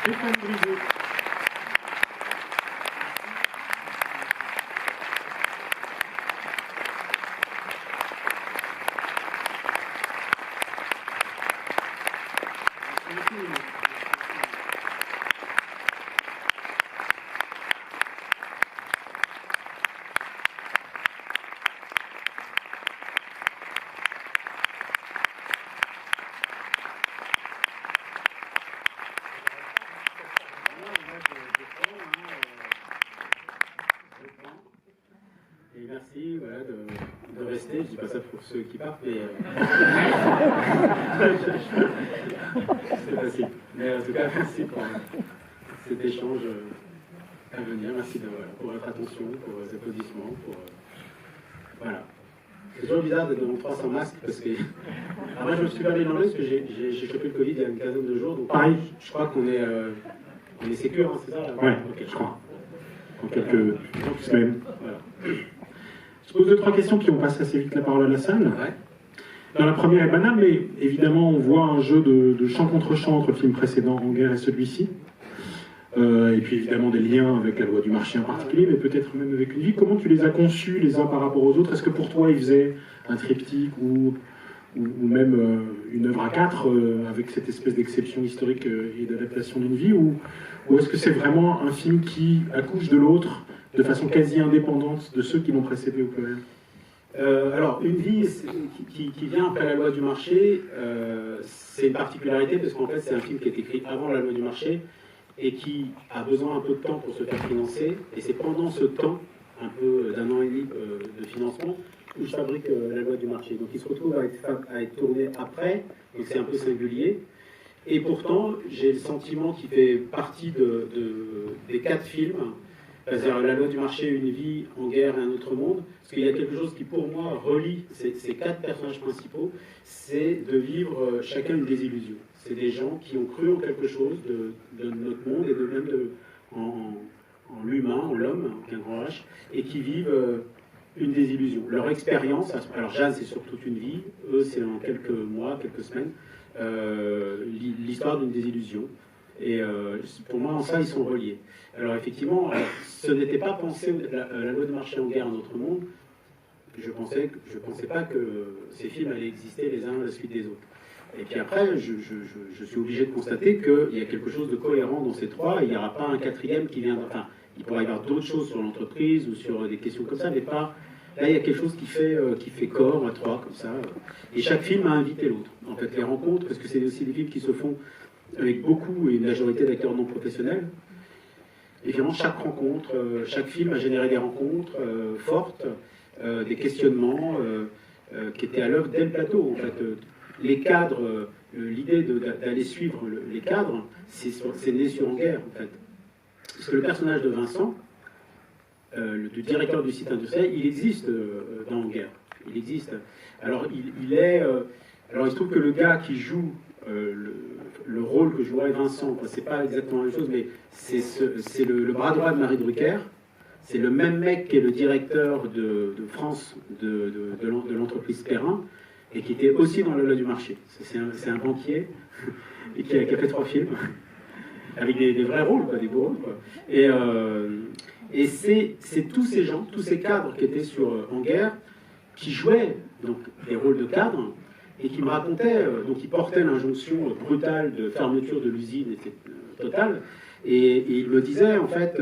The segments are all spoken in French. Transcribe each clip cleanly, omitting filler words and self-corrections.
Stéphane Brisé. Et merci voilà, de rester. Je dis pas ça pour ceux qui partent, mais c'est facile. Mais en tout cas, merci pour cet échange à venir. Merci pour votre attention, pour vos applaudissements. Voilà. C'est toujours bizarre d'être devant 300 masques parce que. Alors moi, je me suis pas mélangé parce que j'ai chopé le Covid il y a une quinzaine de jours. Donc pareil, je crois qu'on est sécure, hein, c'est ça là. Ouais, okay, je crois. En quelques semaines. Voilà. Je pose 2-3 questions qui vont passer assez vite la parole à la salle. Ouais. Dans la première est banale, mais évidemment on voit un jeu de chant contre chant entre le film précédent En guerre et celui-ci. Et puis évidemment des liens avec la loi du marché en particulier, mais peut-être même avec une vie. Comment tu les as conçus les uns par rapport aux autres? Est-ce que pour toi ils faisaient un triptyque ou même une œuvre à 4 avec cette espèce d'exception historique et d'adaptation d'une vie, ou est-ce que c'est vraiment un film qui accouche de l'autre de façon quasi indépendante de ceux qui l'ont précédé au pluriel? Alors, une vie qui vient après la loi du marché, c'est une particularité parce qu'en fait c'est un film qui est écrit avant la loi du marché et qui a besoin un peu de temps pour se faire financer, et c'est pendant ce temps, un peu d'un an et demi de financement, où je fabrique la loi du marché. Donc il se retrouve à être tourné après, donc c'est un peu singulier. Et pourtant, j'ai le sentiment qu'il fait partie des 4 films, c'est-à-dire La loi du marché, Une vie, En guerre et un autre monde, parce qu'il y a quelque chose qui pour moi relie ces 4 personnages principaux, c'est de vivre chacun une désillusion. C'est des gens qui ont cru en quelque chose de notre monde et de même en l'humain, en l'homme, avec un grand H, et qui vivent une désillusion. Leur expérience, alors Jeanne c'est sur toute une vie, eux c'est en quelques mois, quelques semaines, l'histoire d'une désillusion. Et pour moi en ça ils sont reliés. Alors effectivement, ce n'était pas pensé, la loi de marché en guerre, un autre monde, je pensais pas que ces films allaient exister les uns à la suite des autres. Et puis après, je suis obligé de constater qu'il y a quelque chose de cohérent dans ces 3, et il n'y aura pas un 4e qui viendra. Enfin, il pourrait y avoir d'autres choses sur l'entreprise ou sur des questions comme ça, mais pas. Là, il y a quelque chose qui fait corps à 3, comme ça. Et chaque film a invité l'autre. En fait, les rencontres, parce que c'est aussi des films qui se font avec beaucoup et une majorité d'acteurs non professionnels. Et finalement, chaque rencontre, chaque film a généré des rencontres fortes, des questionnements qui étaient à l'œuvre dès le plateau. En fait, les cadres, l'idée d'aller suivre les cadres, c'est né sur En guerre, en fait. Parce que le personnage de Vincent, le directeur du site industriel, il existe dans En guerre. Il existe. Alors, alors, il se trouve que le gars qui joue le rôle que jouerait Vincent, c'est pas exactement la même chose, mais c'est le bras droit de Marie Drucker. C'est le même mec qui est le directeur de France de l'entreprise Perrin, et qui était aussi dans la loi du marché. C'est un banquier et qui a fait 3 films, avec des vrais rôles, quoi, des beaux rôles. Quoi. Et c'est tous ces gens, tous ces cadres qui étaient En guerre, qui jouaient donc, des rôles de cadres, et qui me racontaient, donc ils portaient l'injonction brutale de fermeture de l'usine totale, et ils me disaient, en fait,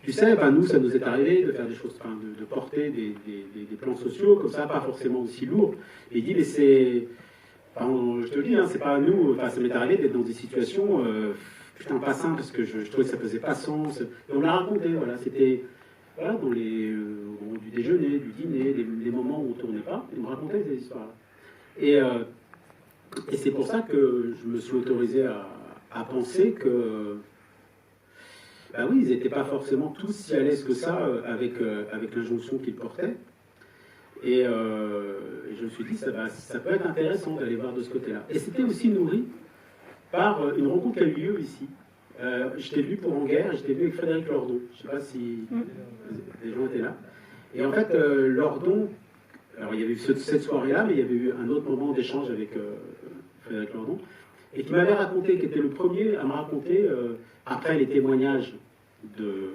tu sais, nous, ça nous est arrivé de faire des choses, de porter des plans sociaux, comme ça, pas forcément aussi lourds. Et il dit, mais c'est... je te le dis, c'est pas nous, ça m'est arrivé d'être dans des situations, putain, pas simples, parce que je trouvais que ça faisait pas sens. Et on l'a raconté, voilà, c'était dans du déjeuner, du dîner, des moments où on tournait pas, et on racontait ces histoires-là. Et c'est pour ça que je me suis autorisé à penser que... oui, ils n'étaient pas forcément tous si à l'aise que ça avec l'injonction qu'ils portaient. Et je me suis dit, ça peut être intéressant d'aller voir de ce côté-là. Et c'était aussi nourri par une rencontre qui a eu lieu ici. Je t'ai vu pour En guerre, et je t'ai vu avec Frédéric Lordon. Je ne sais pas si les gens étaient là. Et en fait, Lordon, alors il y avait eu cette soirée-là, mais il y avait eu un autre moment d'échange avec Frédéric Lordon. et qui m'avait raconté, qui était le premier à me raconter, après les témoignages de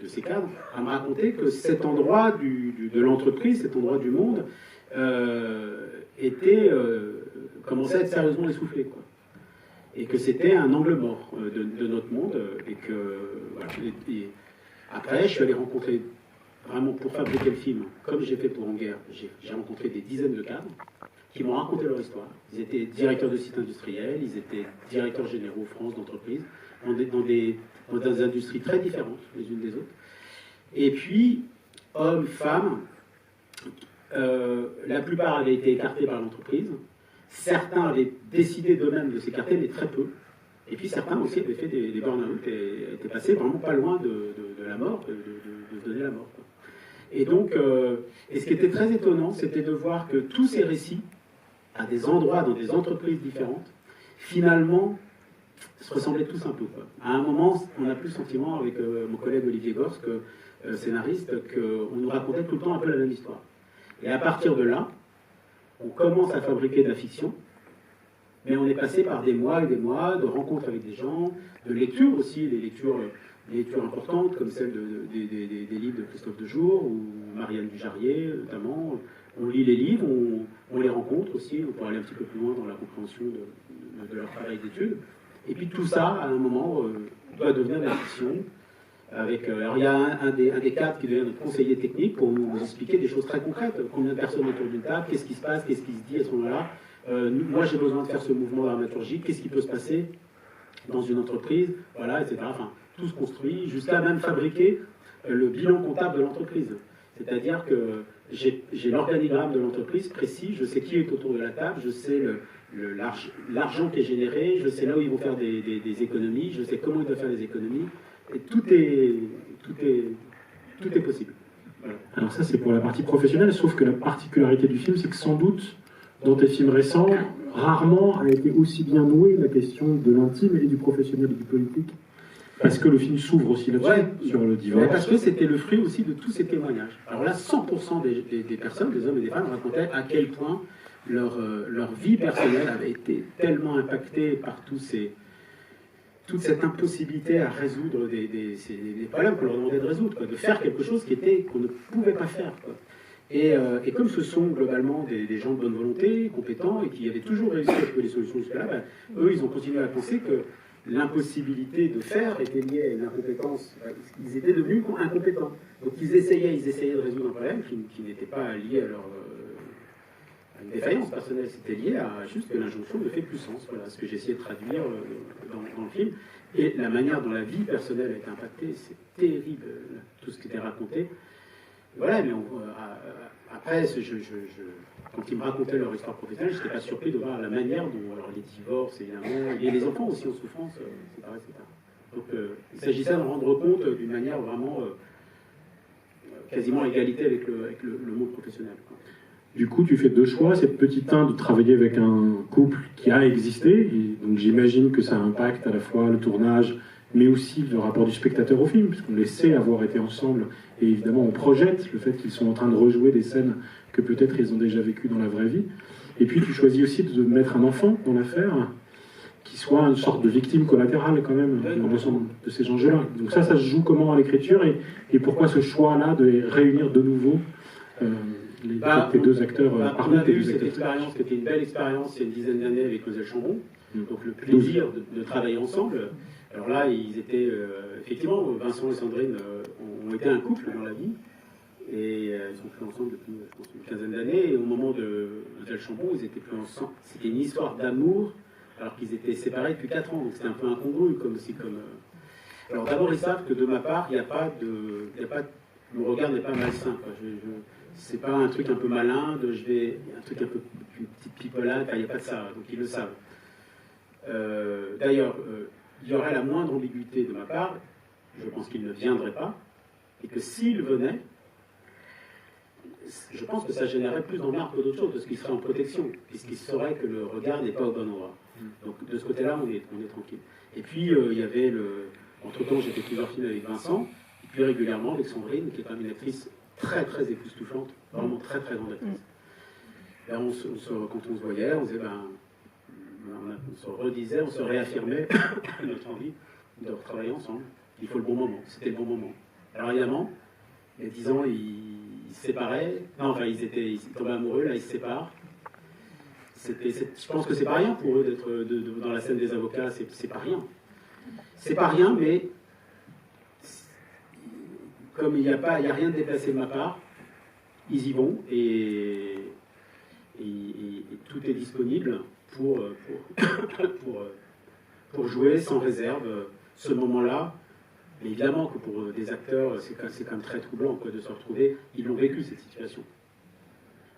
ces cadres, à me raconter que cet endroit de l'entreprise, cet endroit du monde, commençait à être sérieusement essoufflé, quoi. Et que c'était un angle mort de notre monde, et que voilà. Et après, je suis allé rencontrer, vraiment pour fabriquer le film, comme j'ai fait pour En Guerre, j'ai rencontré des dizaines de cadres qui m'ont raconté leur histoire. Ils étaient directeurs de sites industriels, ils étaient directeurs généraux France d'entreprises, dans des industries très différentes les unes des autres. Et puis, hommes, femmes, la plupart avaient été écartés par l'entreprise. Certains avaient décidé d'eux-mêmes de s'écarter, mais très peu. Et puis certains aussi avaient fait des burn-out et étaient passés vraiment pas loin de la mort, de se donner la mort, quoi. Et donc, et ce qui était très étonnant, c'était de voir que tous ces récits, à des endroits, dans des entreprises différentes, finalement, se ressemblaient tous un peu, quoi. À un moment, on a plus le sentiment, avec mon collègue Olivier Gors, scénariste, qu'on nous racontait tout le temps un peu la même histoire. Et à partir de là, on commence à fabriquer de la fiction, mais on est passé par des mois et des mois de rencontres avec des gens, de lectures aussi, les lectures importantes, comme celles des livres de Christophe Dejour ou Marianne Dujarrier, notamment. On lit les livres, on les rencontre aussi, on peut aller un petit peu plus loin dans la compréhension de leur travail d'études. Et puis tout ça, à un moment, doit devenir de la fiction. Alors il y a un des cadres qui devient notre conseiller technique pour nous expliquer des choses très concrètes. Combien de personnes autour d'une table, qu'est-ce qui se passe, qu'est-ce qui se dit à ce moment-là. Moi j'ai besoin de faire ce mouvement dramaturgique, qu'est-ce qui peut se passer dans une entreprise, voilà, etc. Enfin, tout se construit, jusqu'à même fabriquer le bilan comptable de l'entreprise. C'est-à-dire que j'ai l'organigramme de l'entreprise précis, je sais qui est autour de la table, je sais l'argent qui est généré, je sais là où ils vont faire des économies, je sais comment ils doivent faire les économies. Et tout est possible. Voilà. Alors ça, c'est pour la partie professionnelle, sauf que la particularité du film, c'est que sans doute, dans tes films récents, rarement a été aussi bien nouée la question de l'intime et du professionnel et du politique. Parce que le film s'ouvre aussi là-dessus, sur le divorce. Parce que c'était le fruit aussi de tous ces témoignages. Alors là, 100% des personnes, des hommes et des femmes, racontaient à quel point leur vie personnelle avait été tellement impactée par toute cette impossibilité à résoudre des problèmes qu'on leur demandait de résoudre, quoi, de faire quelque chose qu'on ne pouvait pas faire, quoi. Et comme ce sont globalement des gens de bonne volonté, compétents, et qui avaient toujours réussi à trouver des solutions jusque-là, eux, ils ont continué à penser que l'impossibilité de faire était liée à une incompétence. Ils étaient devenus incompétents. Donc ils essayaient de résoudre un problème qui n'était pas lié à leur une défaillance personnelle, c'était lié à juste que l'injonction ne fait plus sens. Voilà ce que j'ai essayé de traduire dans le film. Et la manière dont la vie personnelle a été impactée, c'est terrible, tout ce qui était raconté. Voilà, mais après, quand ils me racontaient leur histoire professionnelle, je n'étais pas surpris de voir la manière dont, alors les divorces, évidemment, et les enfants aussi en souffrance, etc. Donc il s'agissait de rendre compte d'une manière vraiment quasiment à égalité avec le monde professionnel, quoi. Du coup, tu fais deux choix. C'est petit 1 de travailler avec un couple qui a existé. Et donc j'imagine que ça impacte à la fois le tournage, mais aussi le rapport du spectateur au film, puisqu'on les sait avoir été ensemble. Et évidemment, on projette le fait qu'ils sont en train de rejouer des scènes que peut-être ils ont déjà vécues dans la vraie vie. Et puis tu choisis aussi de mettre un enfant dans l'affaire, qui soit une sorte de victime collatérale quand même, dans l'ensemble de ces enjeux-là. Donc ça se joue comment à l'écriture, et pourquoi ce choix-là de les réunir de nouveau tes deux acteurs on a vu cette expérience qui était une belle expérience il y a une dizaine d'années avec Mlle Chambon, donc le plaisir de travailler ensemble. Alors là, ils étaient effectivement, Vincent et Sandrine ont été un couple dans la vie, et ils sont plus ensemble depuis, je pense, une quinzaine d'années. Et au moment de Mlle Chambon, ils étaient plus ensemble. C'était une histoire d'amour, alors qu'ils étaient séparés depuis 4 ans, donc c'était un peu incongru, Alors d'abord, ils savent que de ma part, mon regard n'est pas malsain, quoi. C'est pas un truc un peu malin, un truc un peu, une petite pipolade, il n'y a pas de ça, donc ils le savent. D'ailleurs, il y aurait la moindre ambiguïté de ma part, je pense qu'il ne viendrait pas, et que s'il venait, je pense que ça générerait plus d'emmerde que d'autres choses, parce qu'il serait en protection, puisqu'il saurait que le regard n'est pas au bon endroit. Donc de ce côté-là, on est tranquille. Et puis, il y avait entre-temps, j'ai fait plusieurs films avec Vincent, et puis régulièrement avec Sandrine, qui est une actrice très très époustouflante, vraiment très très grande actrice. Et quand on se voyait, on disait, se redisait, on se réaffirmait notre envie de retravailler ensemble. Il faut le bon moment, c'était le bon moment. Alors évidemment, il y a 10 ans, ils se séparaient, non, enfin ils tombaient amoureux, là ils se séparent. Je pense que c'est pas rien pour eux d'être dans la scène des avocats, c'est pas rien. C'est pas rien, mais comme il n'y a rien de déplacé de ma part, ils y vont et tout est disponible pour jouer sans réserve ce moment-là. Mais évidemment que pour des acteurs, c'est quand même très troublant quoi, de se retrouver. Ils l'ont vécu, cette situation.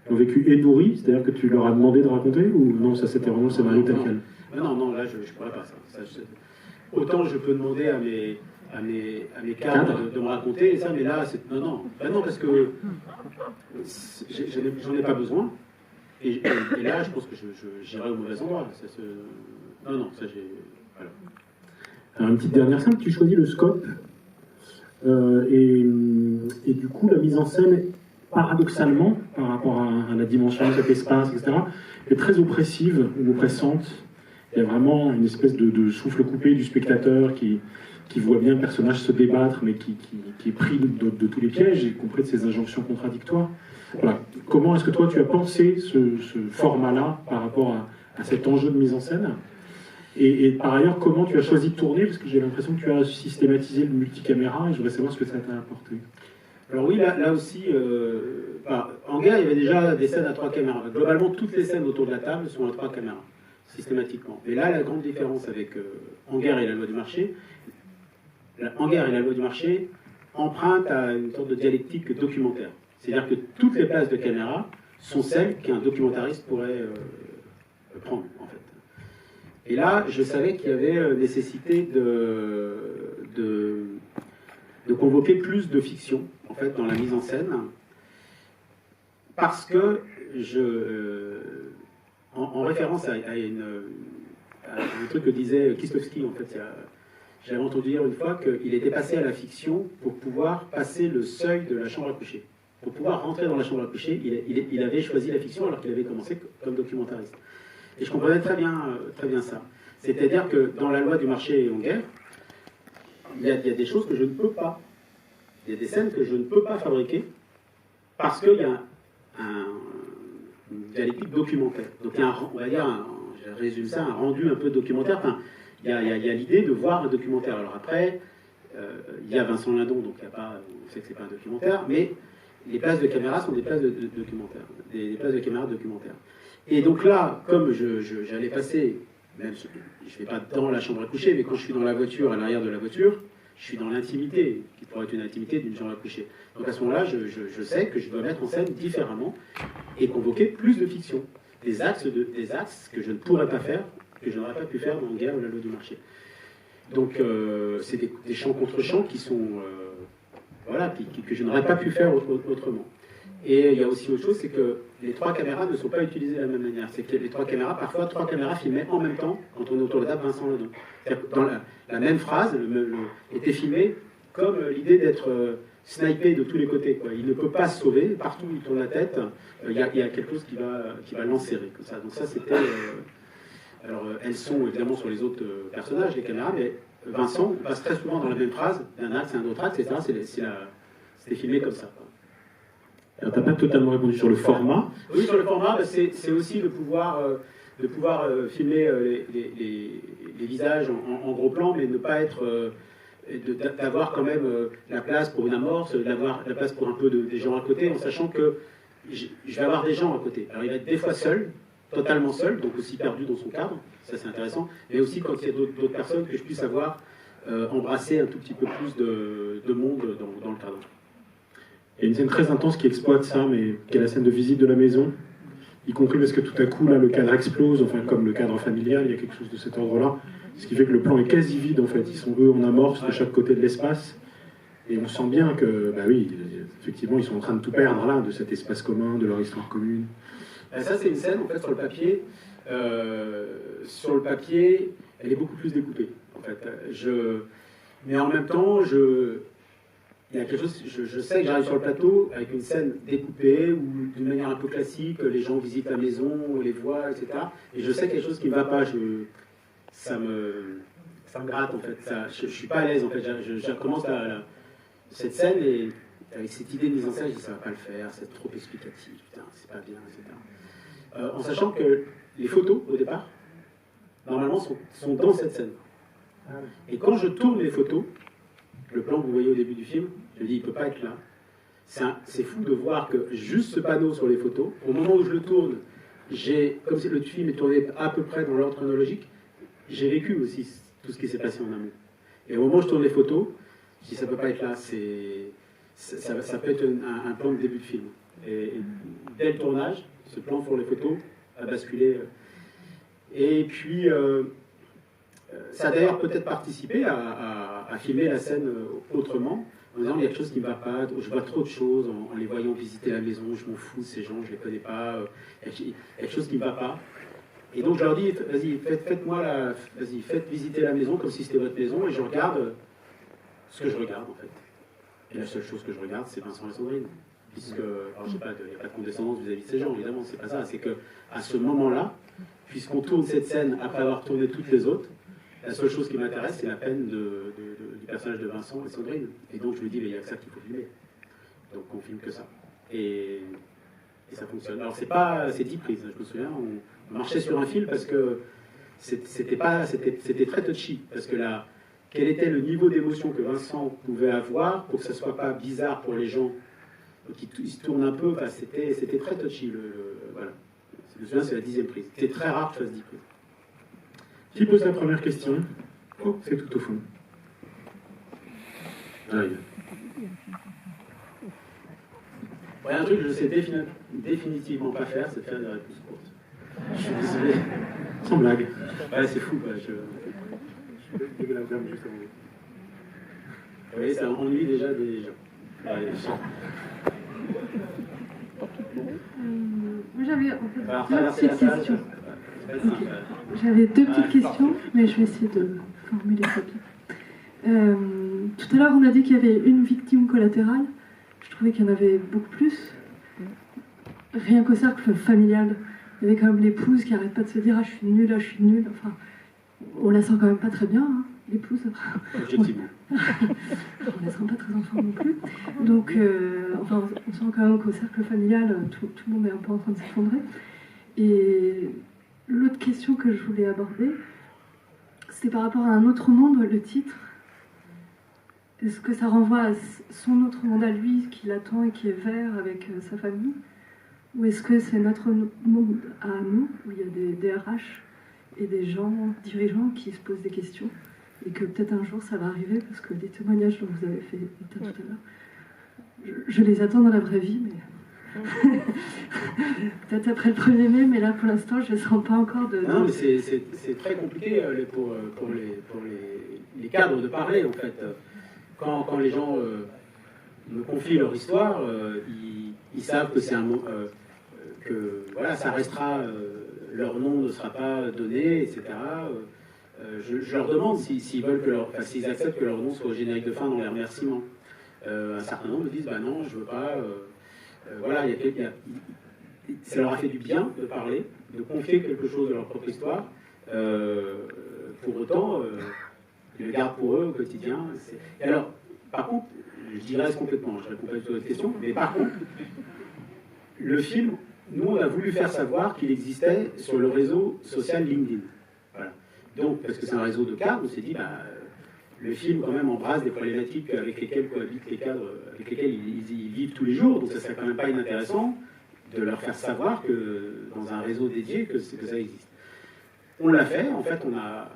Ils l'ont vécu et nourri, c'est-à-dire que tu leur as demandé de raconter, ou non, ça c'était vraiment le scénario tel quel? Non, là je ne pourrais pas ça. Autant je peux demander à mes cadres de me raconter, et ça, mais là, non, parce que j'en ai pas besoin. Et là, je pense que j'irai au mauvais endroit. Non, ça j'ai... Voilà. Alors, une petite dernière scène, tu choisis le scope, et du coup, la mise en scène, paradoxalement, par rapport à la dimension de cet espace, etc., est très oppressive ou oppressante. Il y a vraiment une espèce de souffle coupé du spectateur qui voit bien le personnage se débattre, mais qui est pris de tous les pièges, y compris de ces injonctions contradictoires. Voilà. Comment est-ce que toi tu as pensé ce format-là par rapport à cet enjeu de mise en scène, et par ailleurs, comment tu as choisi de tourner, parce que j'ai l'impression que tu as systématisé le multicaméra, et je voudrais savoir ce que ça t'a apporté. Alors oui, là aussi, en guerre, il y avait déjà des scènes à 3 caméras. Globalement, toutes les scènes autour de la table sont à 3 caméras, systématiquement. Et là, la grande différence avec En guerre et la loi du marché, En guerre et la loi du marché empruntent à une sorte de dialectique documentaire. C'est-à-dire que toutes les places de caméra sont celles qu'un documentariste pourrait prendre, en fait. Et là, je savais qu'il y avait nécessité de convoquer plus de fiction, en fait, dans la mise en scène, parce que en référence à un truc que disait Kieslowski, en fait, j'avais entendu dire une fois qu'il était passé à la fiction pour pouvoir passer le seuil de la chambre à coucher. Pour pouvoir rentrer dans la chambre à coucher, il avait choisi la fiction alors qu'il avait commencé comme documentariste. Et je comprenais très bien ça. C'est-à-dire que dans la loi du marché et en guerre, il y a des choses que je ne peux pas. Il y a des scènes que je ne peux pas fabriquer parce qu'il y a une dialectique documentaire. Donc il y a on va dire, je résume ça, un rendu un peu documentaire. Enfin, il y a l'idée de voir un documentaire. Alors après, il y a Vincent Lindon, donc il y a pas, on sait que c'est pas un documentaire, mais les places de caméra sont des places de documentaire, des places de caméra documentaires. Et donc là, comme j'allais passer, même je ne vais pas dans la chambre à coucher, mais quand je suis dans la voiture, à l'arrière de la voiture, je suis dans l'intimité, qui pourrait être une intimité d'une chambre à coucher. Donc à ce moment-là, je sais que je dois mettre en scène différemment et convoquer plus de fiction. Des axes que je ne pourrais pas faire, que je n'aurais pas pu faire dans la guerre ou la loi du marché. Donc c'est des champs contre champs qui sont... voilà, que je n'aurais pas pu faire autrement. Et il y a aussi autre chose, c'est que les 3 caméras ne sont pas utilisées de la même manière. C'est que les 3 caméras, parfois 3 caméras filmaient en même temps, quand on est autour de la table, Vincent Lindon. C'est-à-dire que dans la même phrase, était filmée comme l'idée d'être snipé de tous les côtés, quoi. Il ne peut pas se sauver, partout où il tourne la tête, il y a quelque chose qui va l'enserrer, comme ça. Donc ça, c'était... alors, elles sont évidemment sur les autres personnages, les caméras, mais Vincent passe très souvent dans la même phrase, d'un axe à un autre axe, etc. C'était filmé comme ça. Alors, tu n'as pas totalement répondu sur le format. Oui, sur le format, c'est aussi de pouvoir filmer les visages en gros plan, mais ne pas être... d'avoir quand même la place pour une amorce, d'avoir la place pour un peu des gens à côté, en sachant que je vais avoir des gens à côté. Alors il va être des fois seul, totalement seul, donc aussi perdu dans son cadre, ça c'est intéressant, mais aussi quand il y a d'autres personnes, que je puisse avoir embrassé un tout petit peu plus de monde dans le cadre. Il y a une scène très intense qui exploite ça, mais qui est la scène de visite de la maison, y compris parce que tout à coup, là, le cadre explose, enfin, comme le cadre familial, il y a quelque chose de cet ordre-là, ce qui fait que le plan est quasi vide, en fait. Ils sont, eux, en amorce de chaque côté de l'espace, et on sent bien que, bah oui, effectivement, ils sont en train de tout perdre, là, de cet espace commun, de leur histoire commune. Ça, c'est une scène, en fait, sur le papier. Sur le papier, elle est beaucoup plus découpée, en fait. Mais en même temps, il y a quelque chose, je sais que j'arrive sur le plateau avec une scène découpée ou d'une manière un peu classique, les gens visitent la maison, les voient, etc. Et je sais quelque chose qui ne va pas. ça me gratte en fait. Je suis pas à l'aise en fait. Je commence cette scène et avec cette idée de mise en scène, je dis ça va pas le faire, c'est trop explicatif, putain, c'est pas bien, etc. En sachant que les photos au départ, normalement, sont dans cette scène. Et quand je tourne les photos, le plan que vous voyez au début du film, je me dis il peut pas être là. C'est fou de voir que juste ce panneau sur les photos, au moment où je le tourne, comme si le film est tourné à peu près dans l'ordre chronologique, j'ai vécu aussi tout ce qui s'est passé en amont. Et au moment où je tourne les photos, je dis ça peut pas être là, ça peut être un plan de début de film. Et dès le tournage, ce plan pour les photos a basculé. Et puis, ça a d'ailleurs peut-être participé à filmer la scène autrement, en disant il y a quelque chose qui ne va pas, je vois trop de choses en les voyant visiter la maison, je m'en fous de ces gens, je ne les connais pas, il y a quelque chose qui ne va pas. Et donc je leur dis, vas-y, faites visiter la maison comme si c'était votre maison, et je regarde ce que je regarde en fait. Et la seule chose que je regarde, c'est Vincent et Sandrine. Puisque, alors je sais pas, il n'y a pas de condescendance vis-à-vis de ces gens, évidemment, c'est pas ça, c'est qu'à ce moment-là, puisqu'on tourne cette scène après avoir tourné toutes les autres, la seule chose qui m'intéresse, c'est la peine du personnage de Vincent et Sandrine. Et donc je me dis, mais il n'y a que ça qu'il faut filmer. Donc on filme que ça. Et ça fonctionne. Alors c'est 10 prises, je me souviens, on marchait sur un fil parce que c'était très touchy. Parce que là, quel était le niveau d'émotion que Vincent pouvait avoir pour que ça ne soit pas bizarre pour les gens qui se tournent un peu, enfin, c'était très touchy. Voilà. Je me souviens, c'est la 10e prise. C'était très rare que je fasse 10 prises. Qui pose la première question? Oh, c'est tout au fond. J'arrive. Ouais, un truc que je sais définitivement pas faire, c'est de faire des réponses courtes. Je suis désolé. Sans blague. Ouais, c'est fou, quoi. Oui, ça ennuie déjà des gens. Ouais, Moi j'avais en fait deux petites questions. J'avais deux petites questions, mais je vais essayer de formuler ça bien. Tout à l'heure, on a dit qu'il y avait une victime collatérale. Je trouvais qu'il y en avait beaucoup plus. Rien qu'au cercle familial, il y avait quand même l'épouse qui n'arrête pas de se dire « Ah, je suis nulle, ah, je suis nulle ». Enfin, on la sent quand même pas très bien, hein, l'épouse. Objectivement. On la sent pas très en forme non plus. Donc, enfin, on sent quand même qu'au cercle familial, tout le monde est un peu en train de s'effondrer. Et l'autre question que je voulais aborder, c'était par rapport à un autre monde, le titre. Est-ce que ça renvoie à son autre monde à lui, qui l'attend et qui est vert avec sa famille? Ou est-ce que c'est notre monde à nous, où il y a des DRH et des gens, dirigeants, qui se posent des questions, et que peut-être un jour ça va arriver, parce que les témoignages dont vous avez fait état tout à l'heure, je les attends dans la vraie vie, mais peut-être après le 1er mai, mais là pour l'instant je ne sens pas encore de... Non, mais c'est très compliqué pour les cadres de parler, en fait. Quand les gens me confient leur histoire, ils savent que c'est que voilà, ça restera, leur nom ne sera pas donné, etc. Je leur demande s'ils veulent s'ils acceptent que leur nom soit au générique de fin dans les remerciements. Un certain nombre me disent bah non, je veux pas. Voilà, ça leur a fait du bien de parler, de confier quelque chose de leur propre histoire. Pour autant, ils le gardent pour eux au quotidien. Et alors, par contre, je digresse complètement, je réponds pas du tout à votre question, mais par contre, le film, nous, on a voulu faire savoir qu'il existait sur le réseau social LinkedIn. Voilà. Donc, parce que c'est un réseau de cadres, on s'est dit, bah, le film, quand même, embrasse des problématiques avec lesquelles cohabitent les cadres, avec lesquels ils vivent tous les jours, donc ça serait quand même pas inintéressant de leur faire savoir que, dans un réseau dédié, que ça existe. On l'a fait, en fait, on a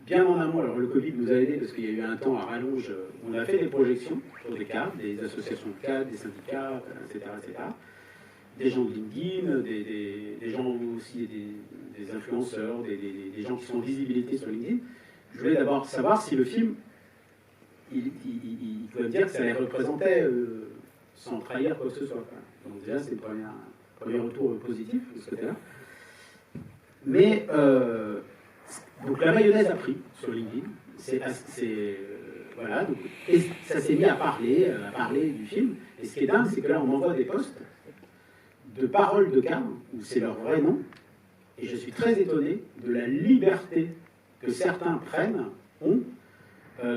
bien en amont, alors le Covid nous a aidés parce qu'il y a eu un temps à rallonge, on a fait des projections sur des cadres, des associations de cadres, des syndicats, etc., etc., des gens de LinkedIn, des gens aussi, des influenceurs, des gens qui sont en visibilité sur LinkedIn. Je voulais d'abord savoir si le film, il pouvait me dire que ça les représentait sans trahir quoi que ce soit. Donc déjà, c'est le premier retour positif de ce côté-là. Mais, donc la mayonnaise a pris sur LinkedIn. Voilà, donc, et ça s'est mis à parler du film. Et ce qui est dingue, c'est que là, on m'envoie des posts de paroles de cadres, où c'est leur vrai nom, et je suis très étonné de la liberté que certains ont,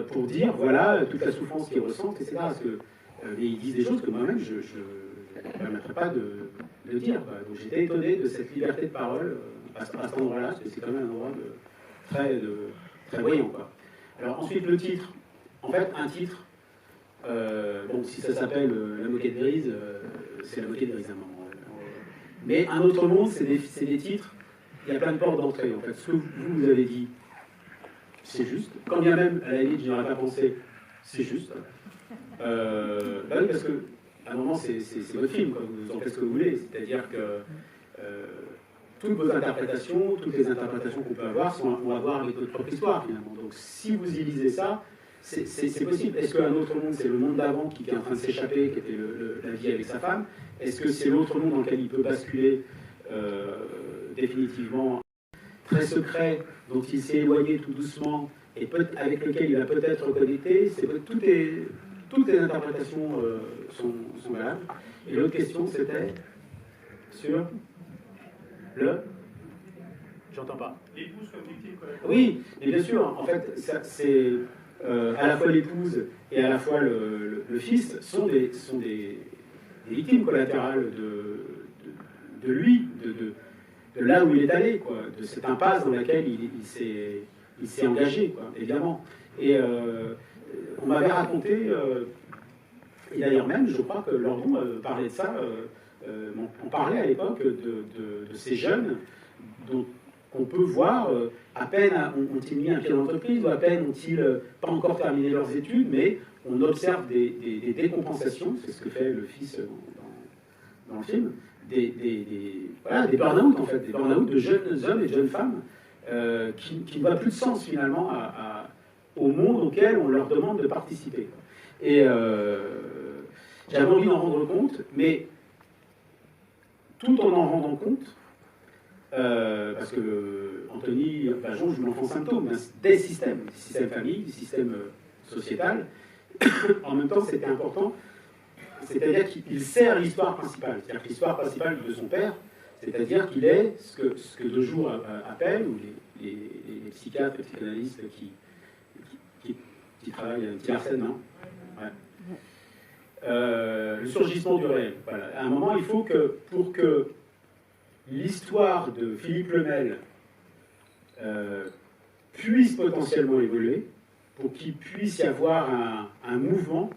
pour dire, voilà, toute la souffrance qu'ils ressentent, etc. Parce que, et ils disent des choses que moi-même, je ne permettrais pas de dire. Quoi. Donc j'étais étonné de cette liberté de parole à cet endroit-là, parce que c'est quand même un endroit très voyant. Quoi. Alors ensuite, le titre. En fait, un titre, bon, si ça s'appelle La moquette grise, c'est La moquette grise à un moment. Mais Un autre monde, c'est des titres, il y a plein de portes d'entrée. En fait, ce que vous avez dit, c'est juste. Quand bien même, à la limite, je n'aurais pas pensé, c'est juste. Bah oui, parce que, à un moment, c'est votre film, quoi. Vous en faites ce que vous voulez. C'est-à-dire que toutes vos interprétations, toutes les interprétations qu'on peut avoir, vont avoir avec votre propre histoire, finalement. Donc, si vous y lisez ça, c'est possible. Est-ce qu'un autre monde, c'est le monde d'avant qui est en train de s'échapper, qui était la vie avec sa femme? Est-ce que c'est l'autre monde dans lequel il peut basculer définitivement, très secret, dont il s'est éloigné tout doucement, et avec lequel il va peut-être reconnecter? Toutes les interprétations sont valables. Et l'autre question, c'était sur le... J'entends pas. L'épouse comme victime collatérale. Oui, mais bien sûr, en fait, c'est à la fois l'épouse et à la fois le fils sont des victimes collatérales de lui, de là où il est allé, quoi, de cette impasse dans laquelle il s'est engagé, quoi, évidemment. Et on m'avait raconté, et d'ailleurs même, je crois que Lordon parlait de ça, on parlait à l'époque de ces jeunes dont on peut voir, à peine ont-ils mis un pied dans l'entreprise, ou à peine ont-ils pas encore terminé leurs études, mais on observe des décompensations, c'est ce que fait le fils dans le film, des burn-out en fait, des burn-out de jeunes hommes et de jeunes femmes qui ne voient plus de sens finalement au monde auquel on leur demande de participer. Et j'avais envie d'en rendre compte, mais tout en rendant compte, parce que Anthony Bajon joue l'enfant symptôme des systèmes famille, du système sociétal. En même temps, c'était important, c'est-à-dire qu'il sert l'histoire principale, c'est-à-dire l'histoire principale de son père, c'est-à-dire qu'il est ce que De Jour appelle, ou les psychiatres et psychanalystes qui travaillent, qui Arsène, hein, ouais. Le surgissement du réel. Voilà. À un moment, il faut que, pour que l'histoire de Philippe Lemel puisse potentiellement évoluer, pour qu'il puisse y avoir un mouvement,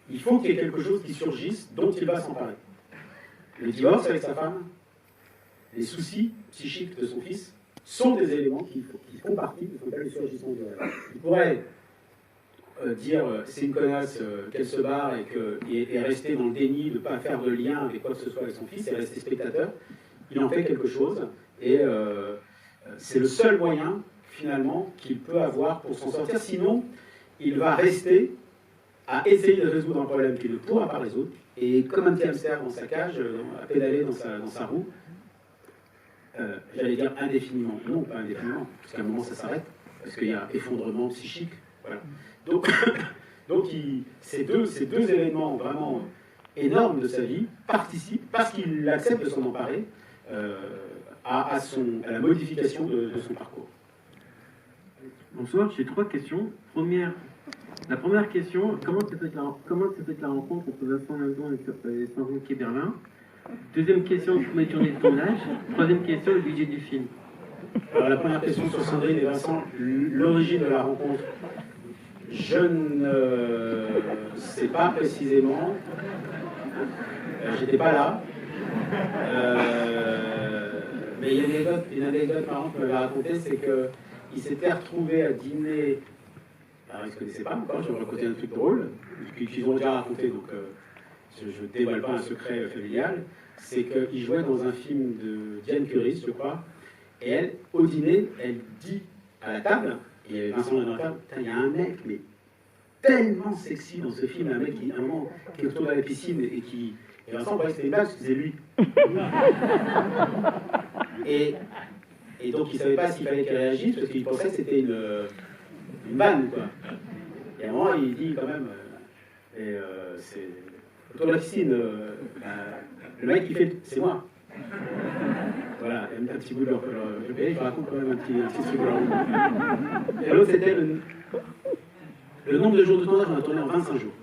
il faut qu'il y ait quelque chose qui surgisse dont il va s'emparer. Le divorce avec sa femme, les soucis psychiques de son fils sont des éléments qui font partie de ce qu'on appelle le surgissement du réel. Il pourrait dire c'est une connasse, qu'elle se barre et rester dans le déni, de ne pas faire de lien avec quoi que ce soit avec son fils et rester spectateur. Il en fait quelque chose et c'est le seul moyen finalement qu'il peut avoir pour s'en sortir. Sinon, il va rester à essayer de résoudre un problème qu'il ne pourra pas résoudre et comme un petit hamster dans sa cage, à pédaler dans sa roue, j'allais dire indéfiniment. Non, pas indéfiniment, parce qu'à un moment ça s'arrête, parce qu'il y a effondrement psychique. Voilà. Donc ces deux événements vraiment énormes de sa vie participent, parce qu'il accepte de s'en emparer, à la modification de son parcours. Bonsoir, j'ai 3 questions. La première question, comment s'est faite la rencontre entre Vincent Lindon et Sandrine Kiberlin? Deuxième question, combien de tournées de tournage? Troisième question, le budget du film. Alors la première question sur Sandrine et Vincent, l'origine de la rencontre, je ne sais pas précisément, j'étais pas là, mais il y a une anecdote marrante que m'avait racontée, c'est qu'ils s'étaient retrouvés à dîner, alors ils ne se connaissaient pas encore, je vais raconter un truc drôle, qu'ils ont déjà raconté, donc je ne dévoile pas un secret familial, c'est qu'ils jouaient dans un film de Diane Curie, je crois, et elle, au dîner, elle dit à la table, et Vincent est dans la table, il y a un mec, mais tellement sexy dans ce film, un mec qui, à un moment, qui est autour de la piscine et Vincent croyait que c'était une blague, parce que c'était lui. Et donc il ne savait pas s'il fallait qu'il réagisse, parce qu'il pensait que c'était une vanne, quoi. Et à un moment, il dit quand même, c'est autour de la piscine, le mec qui fait, c'est moi. Voilà, un petit bout de leur GPA, je raconte quand même un petit truc de leur vie. Et l'autre, c'était le nombre de jours de tournage, on a tourné en 25 jours.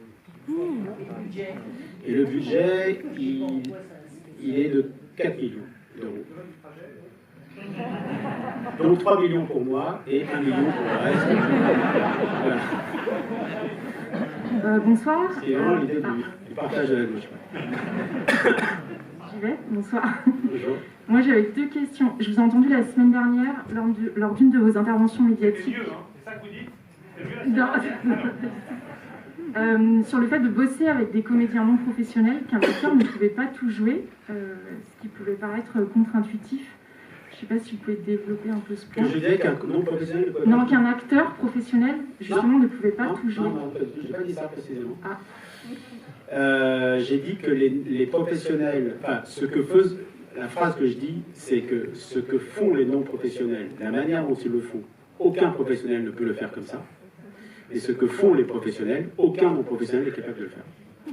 Et le budget, il est de 4 millions d'euros. Donc 3 millions pour moi et 1 million pour le reste. Voilà. Bonsoir. C'est vraiment l'idée du partage à la gauche. J'y vais. Bonsoir. Bonjour. Moi, j'avais 2 questions. Je vous ai entendu la semaine dernière lors d'une de vos interventions médiatiques. C'est vieux, hein, c'est ça que vous dites? Sur le fait de bosser avec des comédiens non professionnels, qu'un acteur ne pouvait pas tout jouer, ce qui pouvait paraître contre-intuitif. Je ne sais pas si vous pouvez développer un peu ce point. Que je disais qu'un non professionnel ne pouvait Non, pas... qu'un acteur professionnel, justement, ne pouvait pas non, tout jouer. Non, je n'ai pas dit ça précisément. Ah. J'ai dit que les professionnels, enfin, la phrase que je dis, c'est que ce que font les non-professionnels, la manière dont ils le font, aucun professionnel ne peut le faire comme ça. Et ce que font les professionnels, aucun non-professionnel n'est capable de le faire.